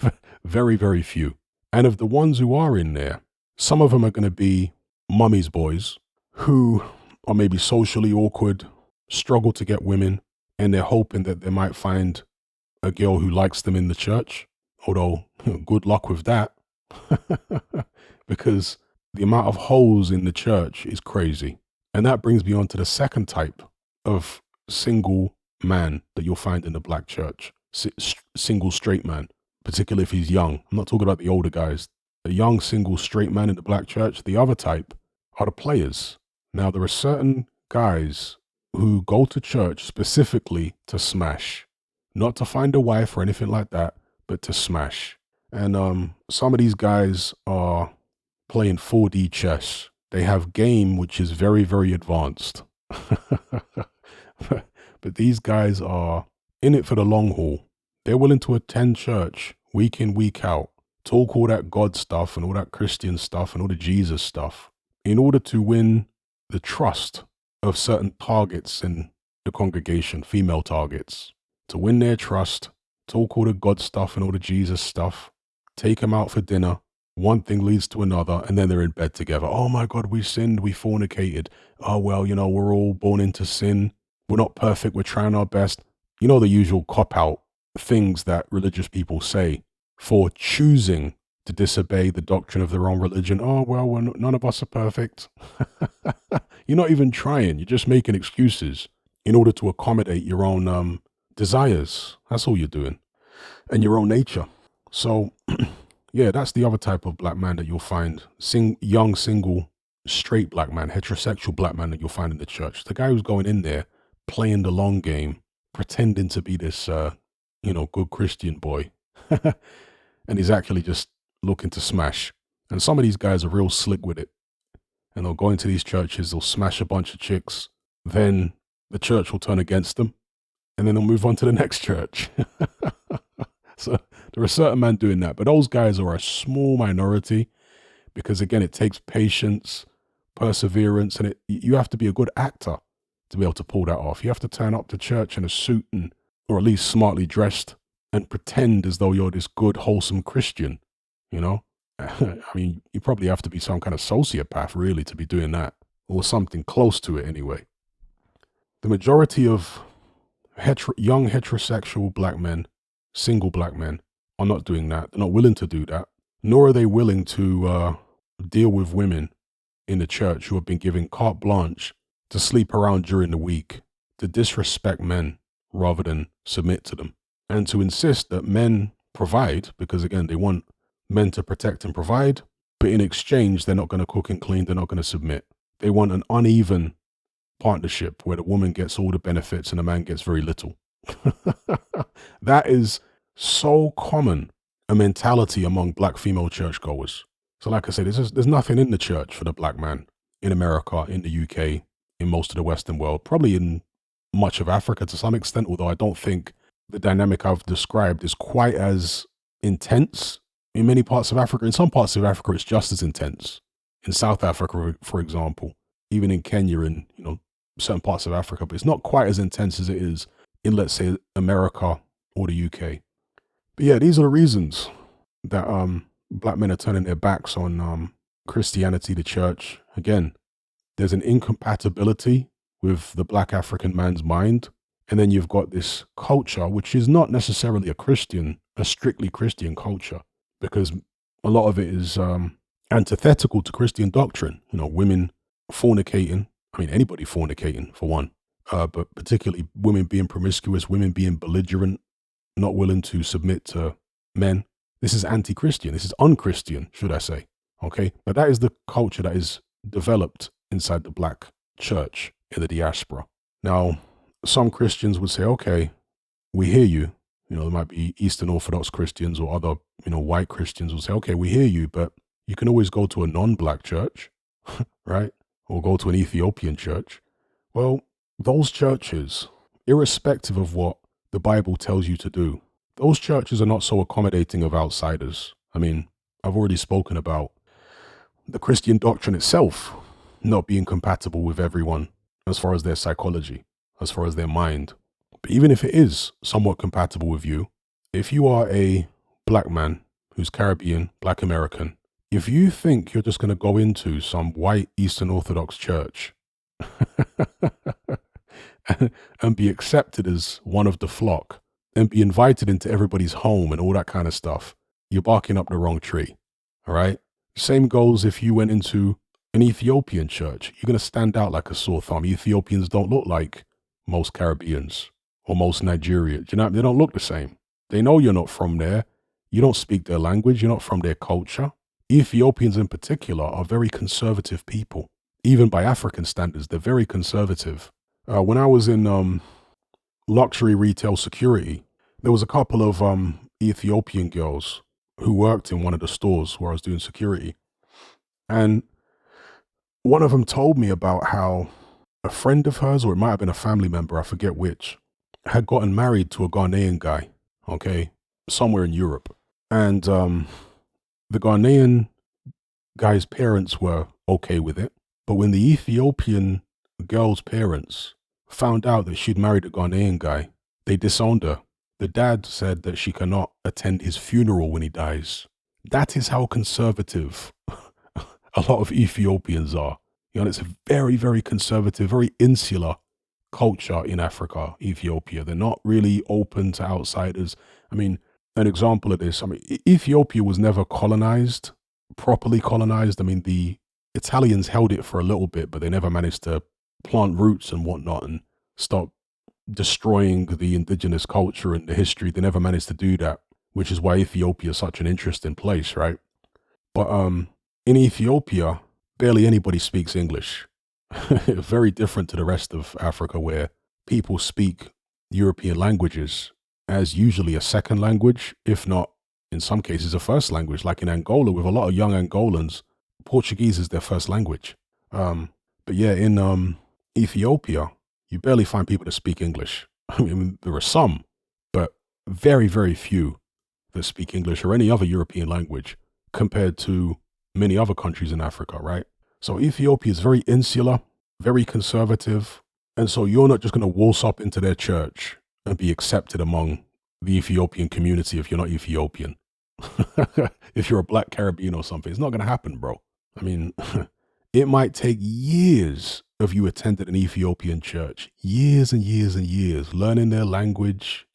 Very, very few. And of the ones who are in there, some of them are going to be mummy's boys who are maybe socially awkward, struggle to get women, and they're hoping that they might find a girl who likes them in the church. Although, good luck with that. Because the amount of holes in the church is crazy. And that brings me on to the second type of single man that you'll find in the black church. Single straight man, particularly if he's young. I'm not talking about the older guys. A young single straight man in the black church. The other type are the players. Now, there are certain guys who go to church specifically to smash. Not to find a wife or anything like that, but to smash. And some of these guys are playing 4D chess. They have game which is very, very advanced. But these guys are in it for the long haul. They're willing to attend church week in, week out, talk all that God stuff and all that Christian stuff and all the Jesus stuff in order to win the trust of certain targets in the congregation, female targets, to win their trust, talk all the God stuff and all the Jesus stuff, take them out for dinner. One thing leads to another, and then they're in bed together. Oh my God, we sinned, we fornicated. Oh, well, we're all born into sin. We're not perfect, we're trying our best. The usual cop-out things that religious people say for choosing to disobey the doctrine of their own religion. Oh, well, none of us are perfect. You're not even trying. You're just making excuses in order to accommodate your own desires. That's all you're doing, and your own nature. So, yeah, that's the other type of black man that you'll find: young, single, straight black man, heterosexual black man that you'll find in the church. The guy who's going in there playing the long game, pretending to be this, good Christian boy, and he's actually just looking to smash. And some of these guys are real slick with it. And they'll go into these churches, they'll smash a bunch of chicks, then the church will turn against them, and then they'll move on to the next church. So there are certain men doing that, but those guys are a small minority because, again, it takes patience, perseverance, and you have to be a good actor to be able to pull that off. You have to turn up to church in a suit or at least smartly dressed and pretend as though you're this good, wholesome Christian, you know? I mean, you probably have to be some kind of sociopath, really, to be doing that, or something close to it anyway. The majority of young heterosexual black men, single black men, are not doing that. They're not willing to do that, nor are they willing to deal with women in the church who have been given carte blanche to sleep around during the week, to disrespect men rather than submit to them, and to insist that men provide, because, again, they want men to protect and provide, but in exchange, they're not going to cook and clean, they're not going to submit. They want an uneven partnership where the woman gets all the benefits and the man gets very little. That is so common a mentality among black female churchgoers. So like I said, there's nothing in the church for the black man in America, in the UK, in most of the Western world, probably in much of Africa to some extent, although I don't think the dynamic I've described is quite as intense in many parts of Africa. In some parts of Africa, it's just as intense. In South Africa, for example, even in Kenya and, certain parts of Africa, but it's not quite as intense as it is in, let's say, America or the UK. But yeah, these are the reasons that black men are turning their backs on Christianity, the church. Again, there's an incompatibility with the black African man's mind. And then you've got this culture, which is not necessarily a strictly Christian culture, because a lot of it is antithetical to Christian doctrine. Women fornicating. I mean, anybody fornicating, for one. But particularly women being promiscuous, women being belligerent, not willing to submit to men. This is anti-Christian. This is unchristian, should I say. Okay? But that is the culture that is developed inside the black church in the diaspora. Now, some Christians would say, okay, we hear you. There might be Eastern Orthodox Christians or other, white Christians will say, okay, we hear you, but you can always go to a non-black church, right? Or go to an Ethiopian church. Well, those churches, irrespective of what the Bible tells you to do, those churches are not so accommodating of outsiders. I mean, I've already spoken about the Christian doctrine itself not being compatible with everyone as far as their psychology, as far as their mind. But even if it is somewhat compatible with you, if you are a black man who's Caribbean, black American, if you think you're just going to go into some white Eastern Orthodox church and be accepted as one of the flock and be invited into everybody's home and all that kind of stuff, you're barking up the wrong tree. All right. Same goes if you went into an Ethiopian church. You're going to stand out like a sore thumb. Ethiopians don't look like most Caribbeans or most Nigerians. They don't look the same. They know you're not from there. You don't speak their language. You're not from their culture. Ethiopians in particular are very conservative people. Even by African standards, they're very conservative. When I was in luxury retail security, there was a couple of Ethiopian girls who worked in one of the stores where I was doing security. And one of them told me about how a friend of hers, or it might have been a family member, I forget which, had gotten married to a Ghanaian guy, okay, somewhere in Europe. And the Ghanaian guy's parents were okay with it. But when the Ethiopian girl's parents found out that she'd married a Ghanaian guy, they disowned her. The dad said that she cannot attend his funeral when he dies. That is how conservative a lot of Ethiopians are. It's a very, very conservative, very insular culture in Africa, Ethiopia. They're not really open to outsiders. I mean, an example of this, Ethiopia was never colonized, properly colonized. I mean, Italians held it for a little bit, but they never managed to plant roots and whatnot and stop destroying the indigenous culture and the history. They never managed to do that, which is why Ethiopia is such an interesting place, right? But in Ethiopia, barely anybody speaks English. Very different to the rest of Africa, where people speak European languages as usually a second language, if not in some cases a first language. Like in Angola, with a lot of young Angolans, Portuguese is their first language. But yeah, in Ethiopia, you barely find people that speak English. I mean, there are some, but very, very few that speak English or any other European language compared to many other countries in Africa, right? So Ethiopia is very insular, very conservative. And so you're not just going to waltz up into their church and be accepted among the Ethiopian community if you're not Ethiopian. If you're a black Caribbean or something, it's not going to happen, bro. I mean, it might take years of you attended an Ethiopian church, years and years and years, learning their language,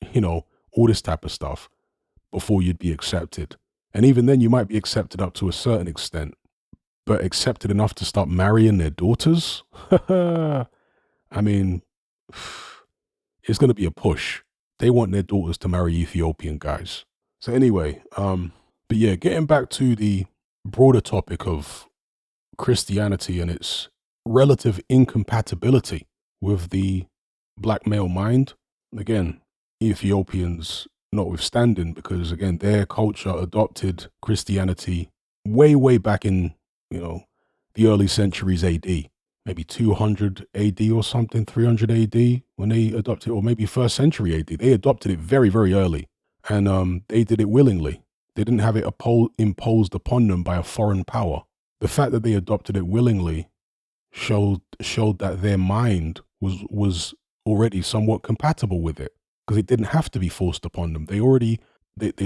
all this type of stuff before you'd be accepted. And even then, you might be accepted up to a certain extent, but accepted enough to start marrying their daughters? I mean, it's going to be a push. They want their daughters to marry Ethiopian guys. So anyway, but yeah, getting back to the broader topic of Christianity and its relative incompatibility with the black male mind. Again, Ethiopians notwithstanding, because again, their culture adopted Christianity way, way back in, the early centuries AD, maybe 200 AD or something, 300 AD when they adopted, or maybe first century AD. They adopted it very, very early, and they did it willingly. They didn't have it imposed upon them by a foreign power. The fact that they adopted it willingly showed that their mind was already somewhat compatible with it, because it didn't have to be forced upon them. They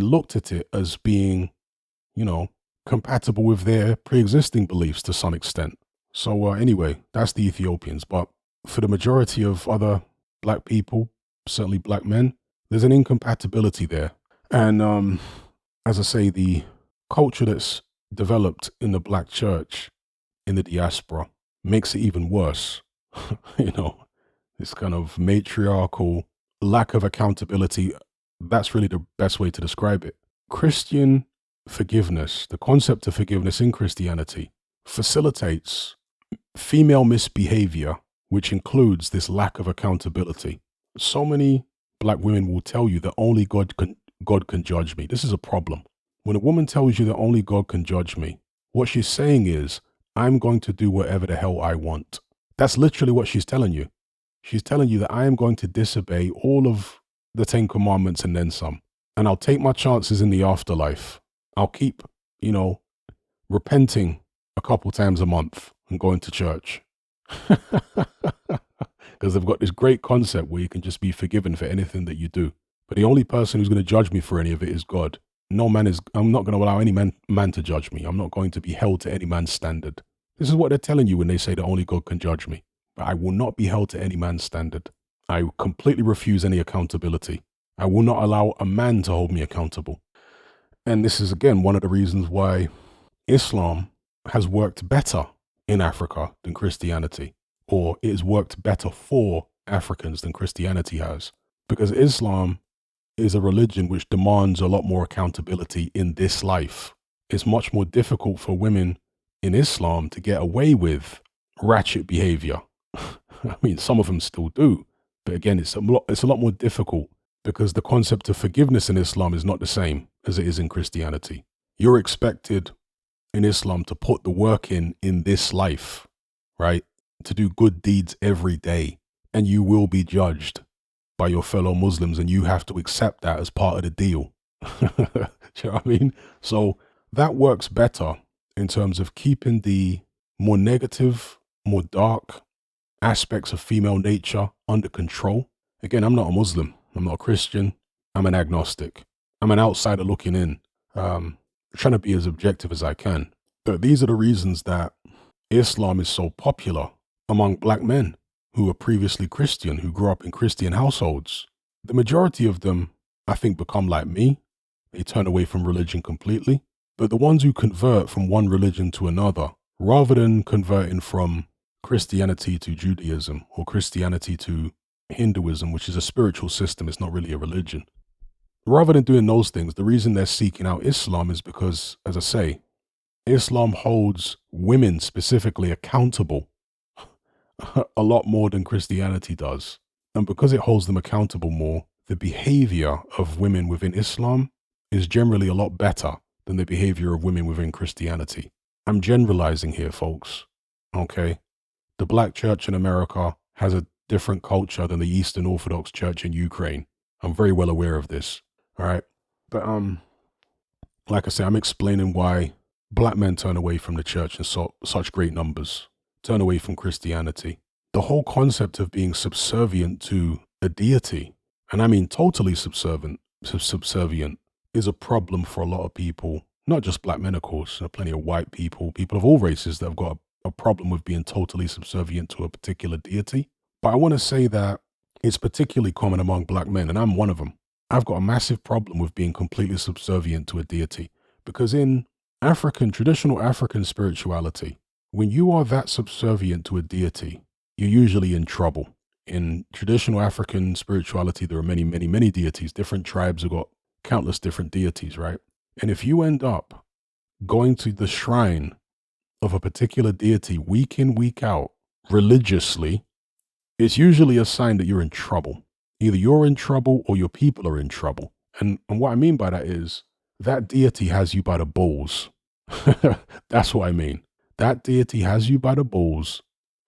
looked at it as being, compatible with their pre-existing beliefs to some extent. So anyway, that's the Ethiopians. But for the majority of other black people, certainly black men, there's an incompatibility there. And as I say, the culture that's developed in the black church in the diaspora makes it even worse. This kind of matriarchal lack of accountability. That's really the best way to describe it. Christian forgiveness, the concept of forgiveness in Christianity, facilitates female misbehavior, which includes this lack of accountability. So many black women will tell you that only God can judge me. This is a problem. When a woman tells you that only God can judge me, what she's saying is, I'm going to do whatever the hell I want. That's literally what she's telling you. She's telling you that I am going to disobey all of the 10 commandments and then some. And I'll take my chances in the afterlife. I'll keep, repenting a couple times a month and going to church. Because they've got this great concept where you can just be forgiven for anything that you do. But the only person who's going to judge me for any of it is God. I'm not going to allow any man to judge me. I'm not going to be held to any man's standard. This is what they're telling you when they say that only God can judge me. But I will not be held to any man's standard. I completely refuse any accountability. I will not allow a man to hold me accountable. And this is, again, one of the reasons why Islam has worked better in Africa than Christianity, or it has worked better for Africans than Christianity has. Because Islam is a religion which demands a lot more accountability in this life. It's much more difficult for women in Islam to get away with ratchet behavior. I mean, some of them still do. But again, it's a lot more difficult because the concept of forgiveness in Islam is not the same as it is in Christianity. You're expected in Islam to put the work in this life, right? To do good deeds every day, and you will be judged by your fellow Muslims, and you have to accept that as part of the deal. Do you know what I mean? So that works better in terms of keeping the more negative, more dark aspects of female nature under control. Again, I'm not a Muslim. I'm not a Christian. I'm an agnostic. I'm an outsider looking in, trying to be as objective as I can. But these are the reasons that Islam is so popular among black men who were previously Christian, who grew up in Christian households. The majority of them, I think, become like me. They turn away from religion completely. But the ones who convert from one religion to another rather than converting from Christianity to Judaism or Christianity to Hinduism, which is a spiritual system, it's not really a religion. Rather than doing those things, the reason they're seeking out Islam is because, as I say, Islam holds women specifically accountable a lot more than Christianity does. And because it holds them accountable more, the behavior of women within Islam is generally a lot better than the behavior of women within Christianity. I'm generalizing here, folks. Okay? The black church in America has a different culture than the Eastern Orthodox Church in Ukraine. I'm very well aware of this. All right? But like I say, I'm explaining why black men turn away from the church in such great numbers, turn away from Christianity. The whole concept of being subservient to a deity, and I mean totally subservient, is a problem for a lot of people, not just black men, of course. There are plenty of white people, people of all races that have got a problem with being totally subservient to a particular deity. But I want to say that it's particularly common among black men, and I'm one of them. I've got a massive problem with being completely subservient to a deity, because in traditional African spirituality, when you are that subservient to a deity, you're usually in trouble. In traditional African spirituality, there are many, many, many deities. Different tribes have got countless different deities, right? And if you end up going to the shrine of a particular deity week in, week out, religiously, it's usually a sign that you're in trouble. Either you're in trouble or your people are in trouble. And what I mean by that is that deity has you by the balls. That's what I mean. That deity has you by the balls.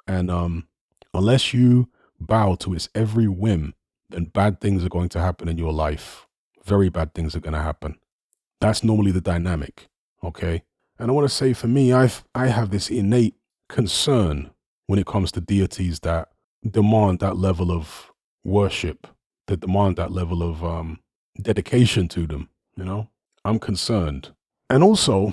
And unless you bow to its every whim, then bad things are going to happen in your life. Very bad things are going to happen. That's normally the dynamic. Okay. And I want to say, for me, I have this innate concern when it comes to deities that demand that level of worship, that demand that level of dedication to them. You know, I'm concerned. And also,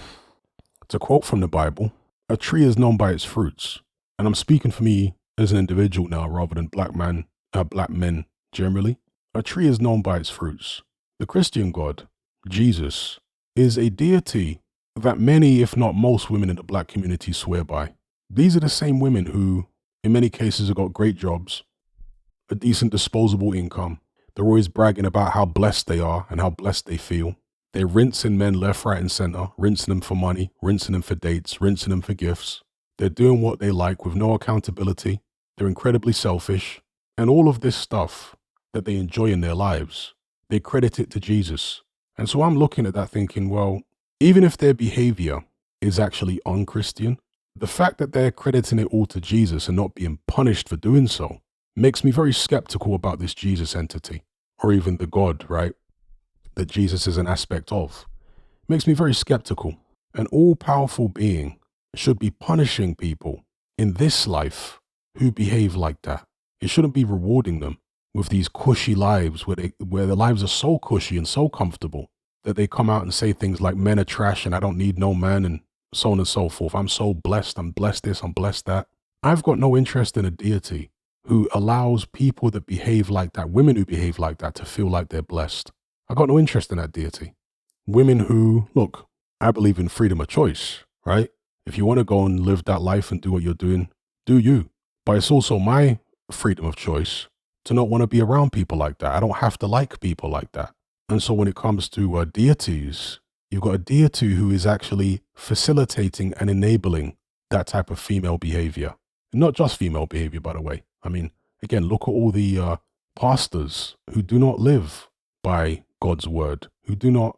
to quote from the Bible, a tree is known by its fruits. And I'm speaking for me as an individual now, rather than black men generally. A tree is known by its fruits. The Christian God, Jesus, is a deity that many, if not most, women in the black community swear by. These are the same women who, in many cases, have got great jobs, a decent disposable income. They're always bragging about how blessed they are and how blessed they feel. They're rinsing men left, right, and center, rinsing them for money, rinsing them for dates, rinsing them for gifts. They're doing what they like with no accountability. They're incredibly selfish. And all of this stuff that they enjoy in their lives, they credit it to Jesus. And so I'm looking at that thinking, well, even if their behavior is actually unchristian, the fact that they're crediting it all to Jesus and not being punished for doing so makes me very skeptical about this Jesus entity, or even the God, right, that Jesus is an aspect of. Makes me very skeptical. An all-powerful being should be punishing people in this life who behave like that. It shouldn't be rewarding them with these cushy lives where their lives are so cushy and so comfortable that they come out and say things like men are trash and I don't need no man and so on and so forth. I'm so blessed. I'm blessed this. I'm blessed that. I've got no interest in a deity who allows people that behave like that, women who behave like that, to feel like they're blessed. I've got no interest in that deity. Women who, look, I believe in freedom of choice, right? If you want to go and live that life and do what you're doing, do you. But it's also my freedom of choice to not want to be around people like that. I don't have to like people like that. And so when it comes to deities, you've got a deity who is actually facilitating and enabling that type of female behavior. Not just female behavior, by the way. I mean, again, look at all the pastors who do not live by God's word, who do not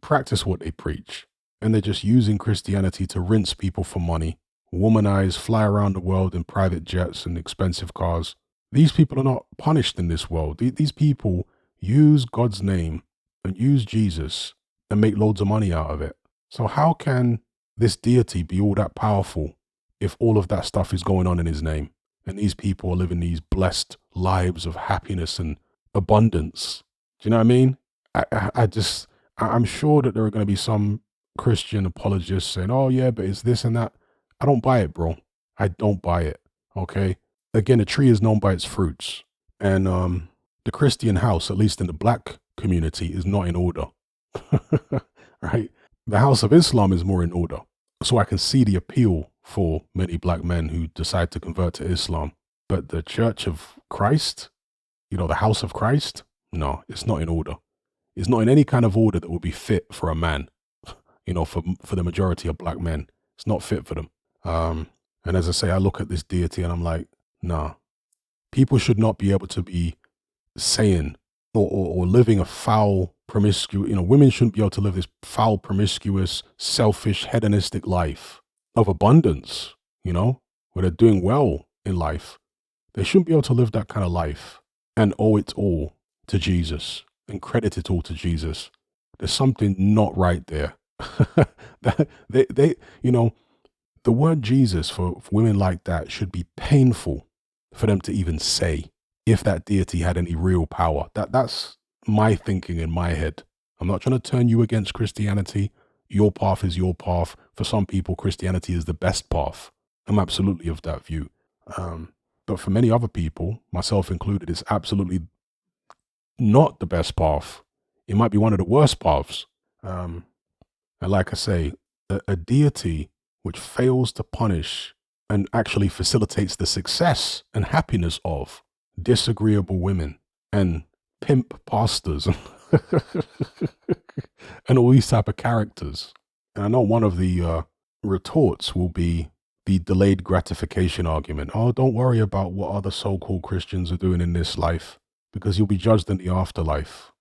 practice what they preach. And they're just using Christianity to rinse people for money, womanize, fly around the world in private jets and expensive cars. These people are not punished in this world. These people use God's name and use Jesus and make loads of money out of it. So how can this deity be all that powerful if all of that stuff is going on in his name? And these people are living these blessed lives of happiness and abundance. Do you know what I mean? I'm sure that there are going to be some Christian apologists saying, oh yeah, but it's this and that. I don't buy it, bro. I don't buy it. Okay. Again, a tree is known by its fruits. And the Christian house, at least in the black community, is not in order. Right? The house of Islam is more in order. So I can see the appeal for many black men who decide to convert to Islam. But the Church of Christ, the House of Christ, no, it's not in order. It's not in any kind of order that would be fit for a man, for the majority of black men. It's not fit for them. And as I say, I look at this deity and I'm like, nah, people should not be able to be saying or living a foul, promiscuous, women shouldn't be able to live this foul, promiscuous, selfish, hedonistic life of abundance, where they're doing well in life. They shouldn't be able to live that kind of life and owe it all to Jesus and credit it all to Jesus. There's something not right there. The word Jesus for women like that should be painful for them to even say, if that deity had any real power. That's my thinking in my head. I'm not trying to turn you against Christianity. Your path is your path. For some people, Christianity is the best path. I'm absolutely of that view. But for many other people, myself included, it's absolutely not the best path. It might be one of the worst paths. And like I say, a deity which fails to punish and actually facilitates the success and happiness of disagreeable women and pimp pastors and all these type of characters. And I know one of the retorts will be the delayed gratification argument. Oh, don't worry about what other so-called Christians are doing in this life, because you'll be judged in the afterlife.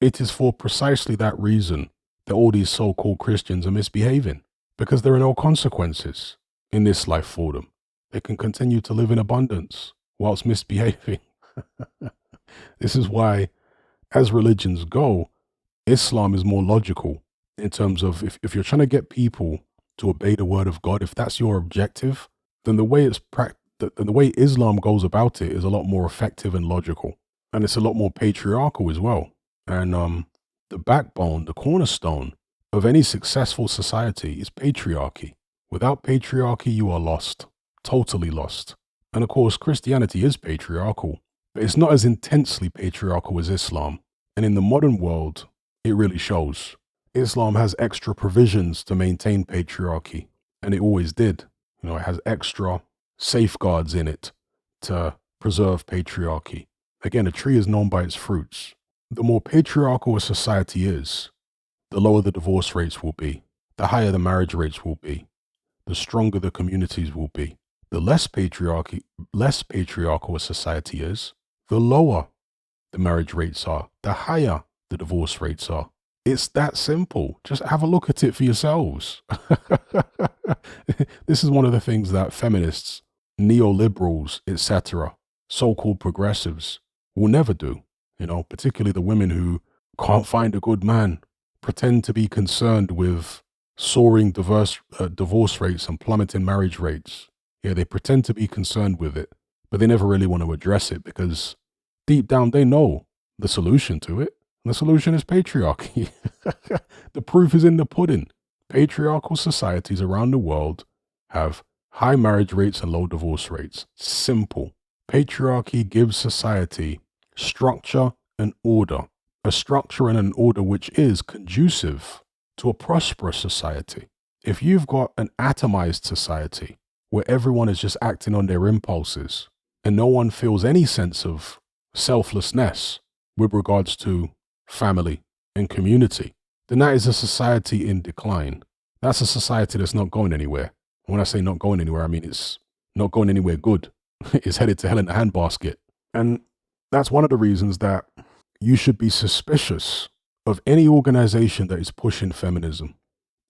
It is for precisely that reason that all these so-called Christians are misbehaving, because there are no consequences in this life for them. They can continue to live in abundance whilst misbehaving. This is why, as religions go, Islam is more logical in terms of if you're trying to get people to obey the word of God, if that's your objective, then the way the way Islam goes about it is a lot more effective and logical, and it's a lot more patriarchal as well. And the backbone, the cornerstone of any successful society is patriarchy. Without patriarchy, you are lost, totally lost. And of course, Christianity is patriarchal, but it's not as intensely patriarchal as Islam. And in the modern world, it really shows. Islam has extra provisions to maintain patriarchy, and it always did. It has extra safeguards in it to preserve patriarchy. Again, a tree is known by its fruits. The more patriarchal a society is, the lower the divorce rates will be, the higher the marriage rates will be, the stronger the communities will be. The less patriarchal a society is, the lower the marriage rates are, the higher the divorce rates are. It's that simple. Just have a look at it for yourselves. This is one of the things that feminists, neoliberals, etc., so-called progressives will never do. Particularly the women who can't find a good man, pretend to be concerned with soaring divorce rates and plummeting marriage rates. Yeah, they pretend to be concerned with it, but they never really want to address it because deep down they know the solution to it. And the solution is patriarchy. The proof is in the pudding. Patriarchal societies around the world have high marriage rates and low divorce rates. Simple. Patriarchy gives society structure and order. A structure and an order which is conducive to a prosperous society. If you've got an atomized society where everyone is just acting on their impulses and no one feels any sense of selflessness with regards to family and community, then that is a society in decline. That's a society that's not going anywhere. When I say not going anywhere, I mean it's not going anywhere good. It's headed to hell in a handbasket. And that's one of the reasons that you should be suspicious of any organization that is pushing feminism,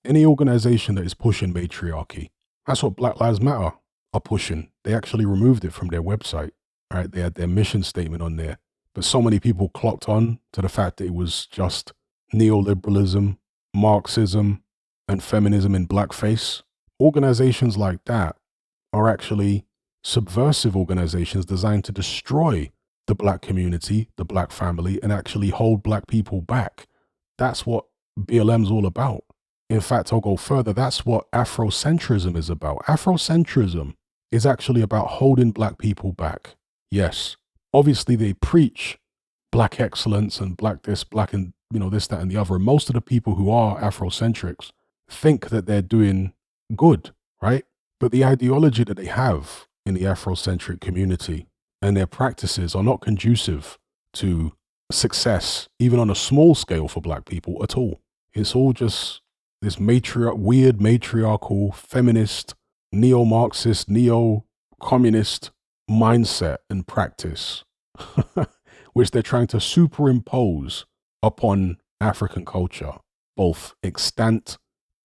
any organization that is pushing matriarchy. That's what Black Lives Matter are pushing. They actually removed it from their website, right? They had their mission statement on there. But so many people clocked on to the fact that it was just neoliberalism, Marxism, and feminism in blackface. Organizations like that are actually subversive organizations designed to destroy the black community, the black family, and actually hold black people back. That's what BLM's all about. In fact, I'll go further. That's what Afrocentrism is about. Afrocentrism is actually about holding black people back. Yes, obviously they preach black excellence and black this, black and, this, that, and the other. And most of the people who are Afrocentrics think that they're doing good right? But the ideology that they have in the Afrocentric community and their practices are not conducive to success, even on a small scale for black people at all. It's all just this weird matriarchal, feminist, neo-Marxist, neo-communist mindset and practice, which they're trying to superimpose upon African culture, both extant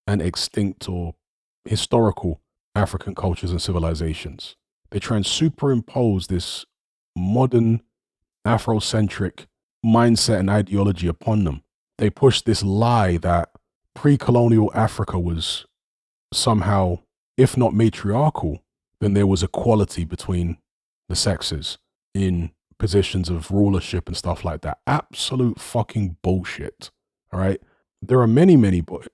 and extinct or historical African cultures and civilizations. They try and superimpose this modern Afrocentric mindset and ideology upon them. They push this lie that pre-colonial Africa was somehow, if not matriarchal, then there was equality between the sexes in positions of rulership and stuff like that. Absolute fucking bullshit. All right. There are many, but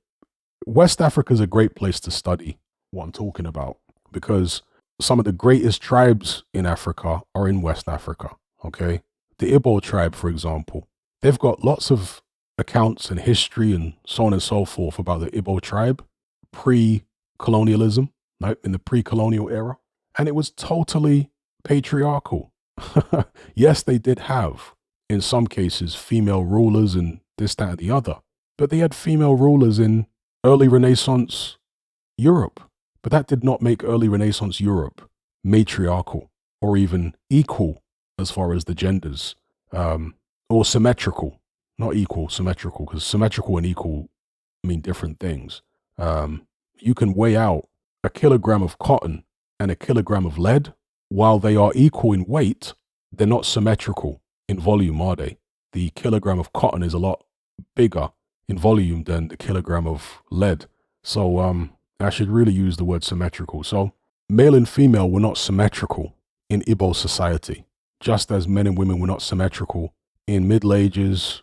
West Africa is a great place to study what I'm talking about because some of the greatest tribes in Africa are in West Africa. Okay. The Igbo tribe, for example, they've got lots of accounts and history and so on and so forth about the Igbo tribe pre-colonialism, right, in the pre-colonial era. And it was totally patriarchal. Yes, they did have, in some cases, female rulers and this, that, and the other. But they had female rulers in early Renaissance Europe. But that did not make early Renaissance Europe matriarchal or even equal as far as the genders, or symmetrical, not equal, symmetrical, because symmetrical and equal mean different things. You can weigh out a kilogram of cotton and a kilogram of lead. While they are equal in weight, they're not symmetrical in volume, are they? The kilogram of cotton is a lot bigger in volume than the kilogram of lead. So I should really use the word symmetrical. So male and female were not symmetrical in Igbo society, just as men and women were not symmetrical in Middle Ages,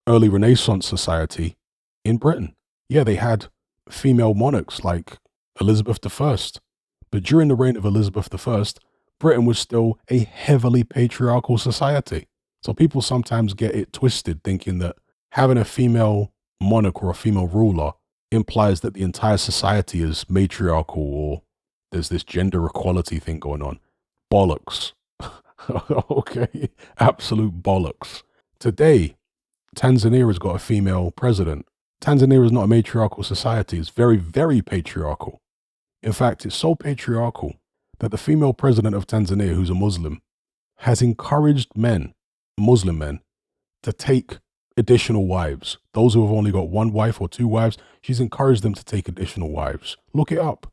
early Renaissance society in Britain. Yeah, they had female monarchs like Elizabeth I. But during the reign of Elizabeth I, Britain was still a heavily patriarchal society. So people sometimes get it twisted, thinking that having a female monarch or a female ruler implies that the entire society is matriarchal or there's this gender equality thing going on. Bollocks. Okay, absolute bollocks. Today, Tanzania has got a female president. Tanzania is not a matriarchal society. It's very, very patriarchal. In fact, it's so patriarchal that the female president of Tanzania, who's a Muslim, has encouraged Muslim men, to take additional wives. Those who have only got one wife or two wives, she's encouraged them to take additional wives. Look it up.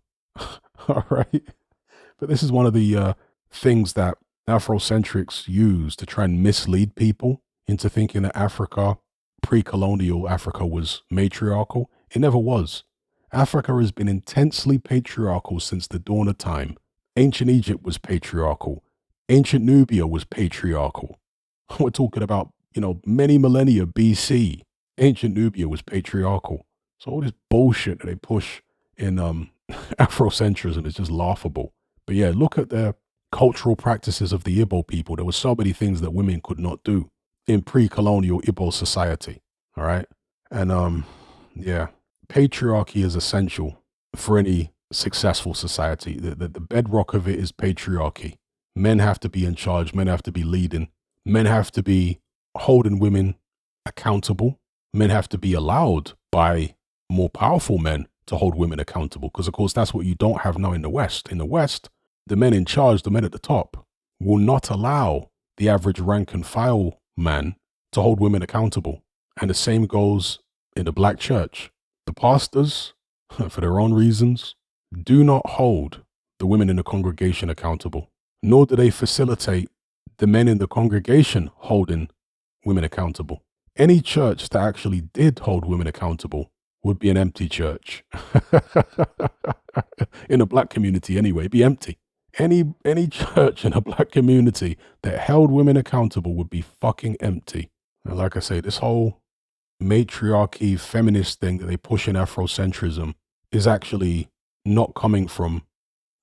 All right. But this is one of the things that Afrocentrics use to try and mislead people into thinking that Africa, pre-colonial Africa, was matriarchal. It never was. Africa has been intensely patriarchal since the dawn of time. Ancient Egypt was patriarchal. Ancient Nubia was patriarchal. We're talking about, many millennia BC. Ancient Nubia was patriarchal. So all this bullshit that they push in Afrocentrism is just laughable. But yeah, look at the cultural practices of the Igbo people. There were so many things that women could not do in pre-colonial Igbo society. All right. And yeah, patriarchy is essential for any successful society. The bedrock of it is patriarchy. Men have to be in charge. Men have to be leading. Men have to be holding women accountable. Men have to be allowed by more powerful men to hold women accountable. Because, of course, that's what you don't have now in the West. In the West, the men in charge, the men at the top, will not allow the average rank and file man to hold women accountable. And the same goes in the black church. The pastors, for their own reasons, do not hold the women in the congregation accountable, nor do they facilitate the men in the congregation holding women accountable. Any church that actually did hold women accountable would be an empty church. In a black community anyway, it'd be empty. Any church in a black community that held women accountable would be fucking empty. And like I say, this whole matriarchy feminist thing that they push in Afrocentrism is actually not coming from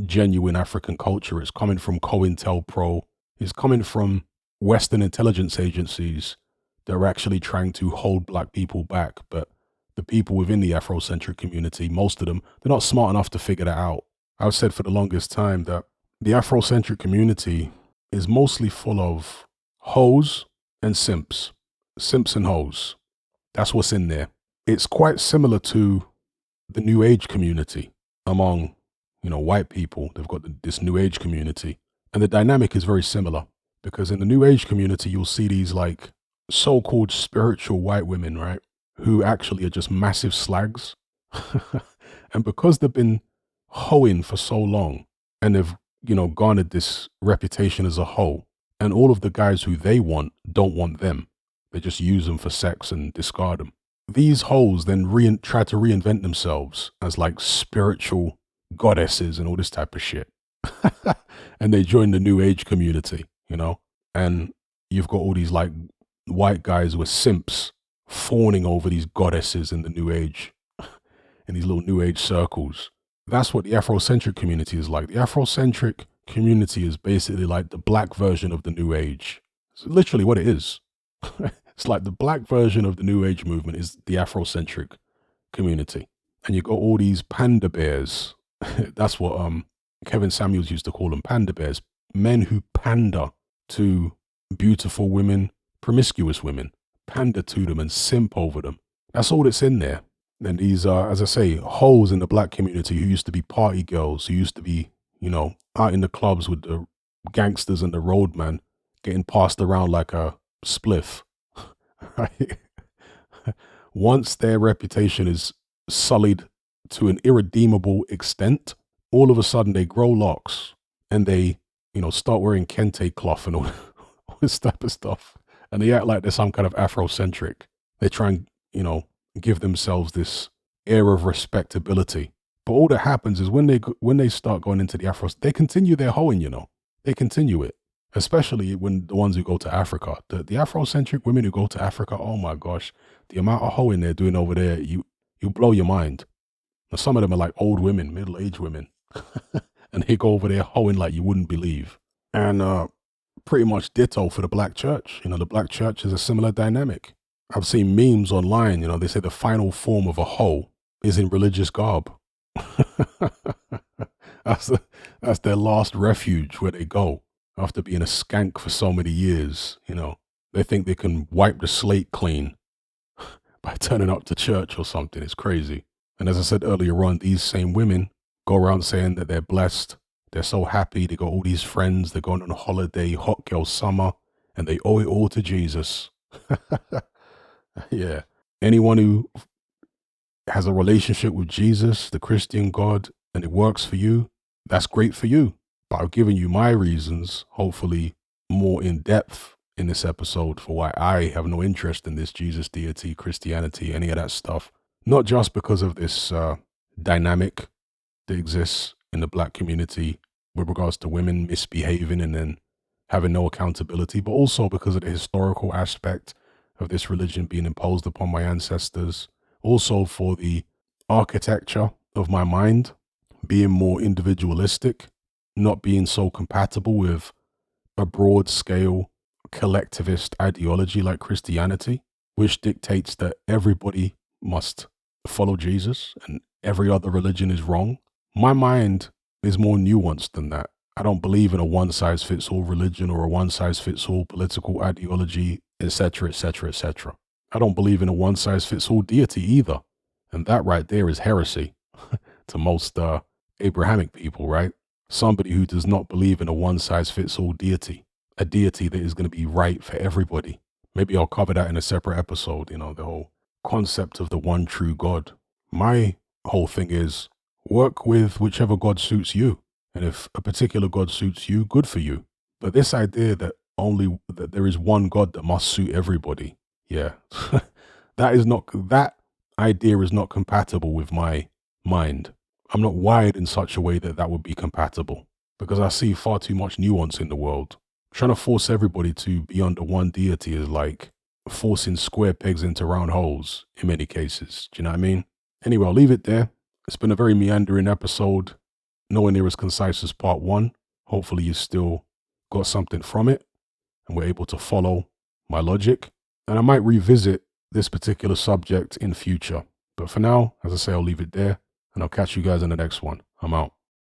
genuine African culture. It's coming from COINTELPRO. It's coming from Western intelligence agencies that are actually trying to hold black people back. But the people within the Afrocentric community, most of them, they're not smart enough to figure that out. I've said for the longest time that the Afrocentric community is mostly full of hoes and simps. Simps and hoes. That's what's in there. It's quite similar to the New Age community among, white people. They've got this New Age community. And the dynamic is very similar because in the New Age community, you'll see these like so-called spiritual white women, right? Who actually are just massive slags. And because they've been hoeing for so long and they've, garnered this reputation as a hoe, and all of the guys who they want don't want them. They just use them for sex and discard them. These hoes then try to reinvent themselves as like spiritual goddesses and all this type of shit. And they join the New Age community, and you've got all these like white guys with simps fawning over these goddesses in the New Age, in these little New Age circles. That's what the Afrocentric community is like. The Afrocentric community is basically like the black version of the New Age. It's literally what it is. It's like the black version of the New Age movement is the Afrocentric community. And you got all these panda bears. That's what Kevin Samuels used to call them, panda bears. Men who pander to beautiful women, promiscuous women, pander to them and simp over them. That's all that's in there. And these are, as I say, hoes in the black community who used to be party girls, who used to be, out in the clubs with the gangsters and the roadman getting passed around like a spliff. Right? Once their reputation is sullied to an irredeemable extent, all of a sudden they grow locks and they, start wearing kente cloth and all this type of stuff. And they act like they're some kind of Afrocentric. They try and, give themselves this air of respectability. But all that happens is when they start going into the Afros, they continue their hoeing, They continue it. Especially when the ones who go to Africa. The Afrocentric women who go to Africa, oh my gosh, the amount of hoeing they're doing over there, you blow your mind. Now, some of them are like old women, middle-aged women. And they go over there hoeing like you wouldn't believe. And pretty much ditto for the black church. The black church is a similar dynamic. I've seen memes online, they say the final form of a hoe is in religious garb. That's their last refuge where they go after being a skank for so many years. They think they can wipe the slate clean by turning up to church or something. It's crazy. And as I said earlier on, these same women go around saying that they're blessed. They're so happy. They got all these friends. They're going on a holiday, hot girl summer, and they owe it all to Jesus. Yeah. Anyone who has a relationship with Jesus, the Christian God, and it works for you, that's great for you. But I've given you my reasons, hopefully more in depth in this episode, for why I have no interest in this Jesus, deity, Christianity, any of that stuff. Not just because of this dynamic that exists in the black community with regards to women misbehaving and then having no accountability, but also because of the historical aspect of this religion being imposed upon my ancestors. Also for the architecture of my mind being more individualistic, not being so compatible with a broad scale collectivist ideology like Christianity, which dictates that everybody must follow Jesus and every other religion is wrong. My mind is more nuanced than that. I don't believe in a one-size-fits-all religion or a one-size-fits-all political ideology, etc., etc., etc. I don't believe in a one-size-fits-all deity either. And that right there is heresy to most Abrahamic people, right? Somebody who does not believe in a one-size-fits-all deity, a deity that is going to be right for everybody. Maybe I'll cover that in a separate episode, the whole concept of the one true God. My whole thing is work with whichever God suits you. And if a particular God suits you, good for you. But this idea that there is one God that must suit everybody, yeah, that idea is not compatible with my mind. I'm not wired in such a way that would be compatible because I see far too much nuance in the world. Trying to force everybody to be under one deity is like forcing square pegs into round holes in many cases. Do you know what I mean? Anyway, I'll leave it there. It's been a very meandering episode. Nowhere near as concise as part one. Hopefully you still got something from it and were able to follow my logic. And I might revisit this particular subject in future. But for now, as I say, I'll leave it there and I'll catch you guys in the next one. I'm out.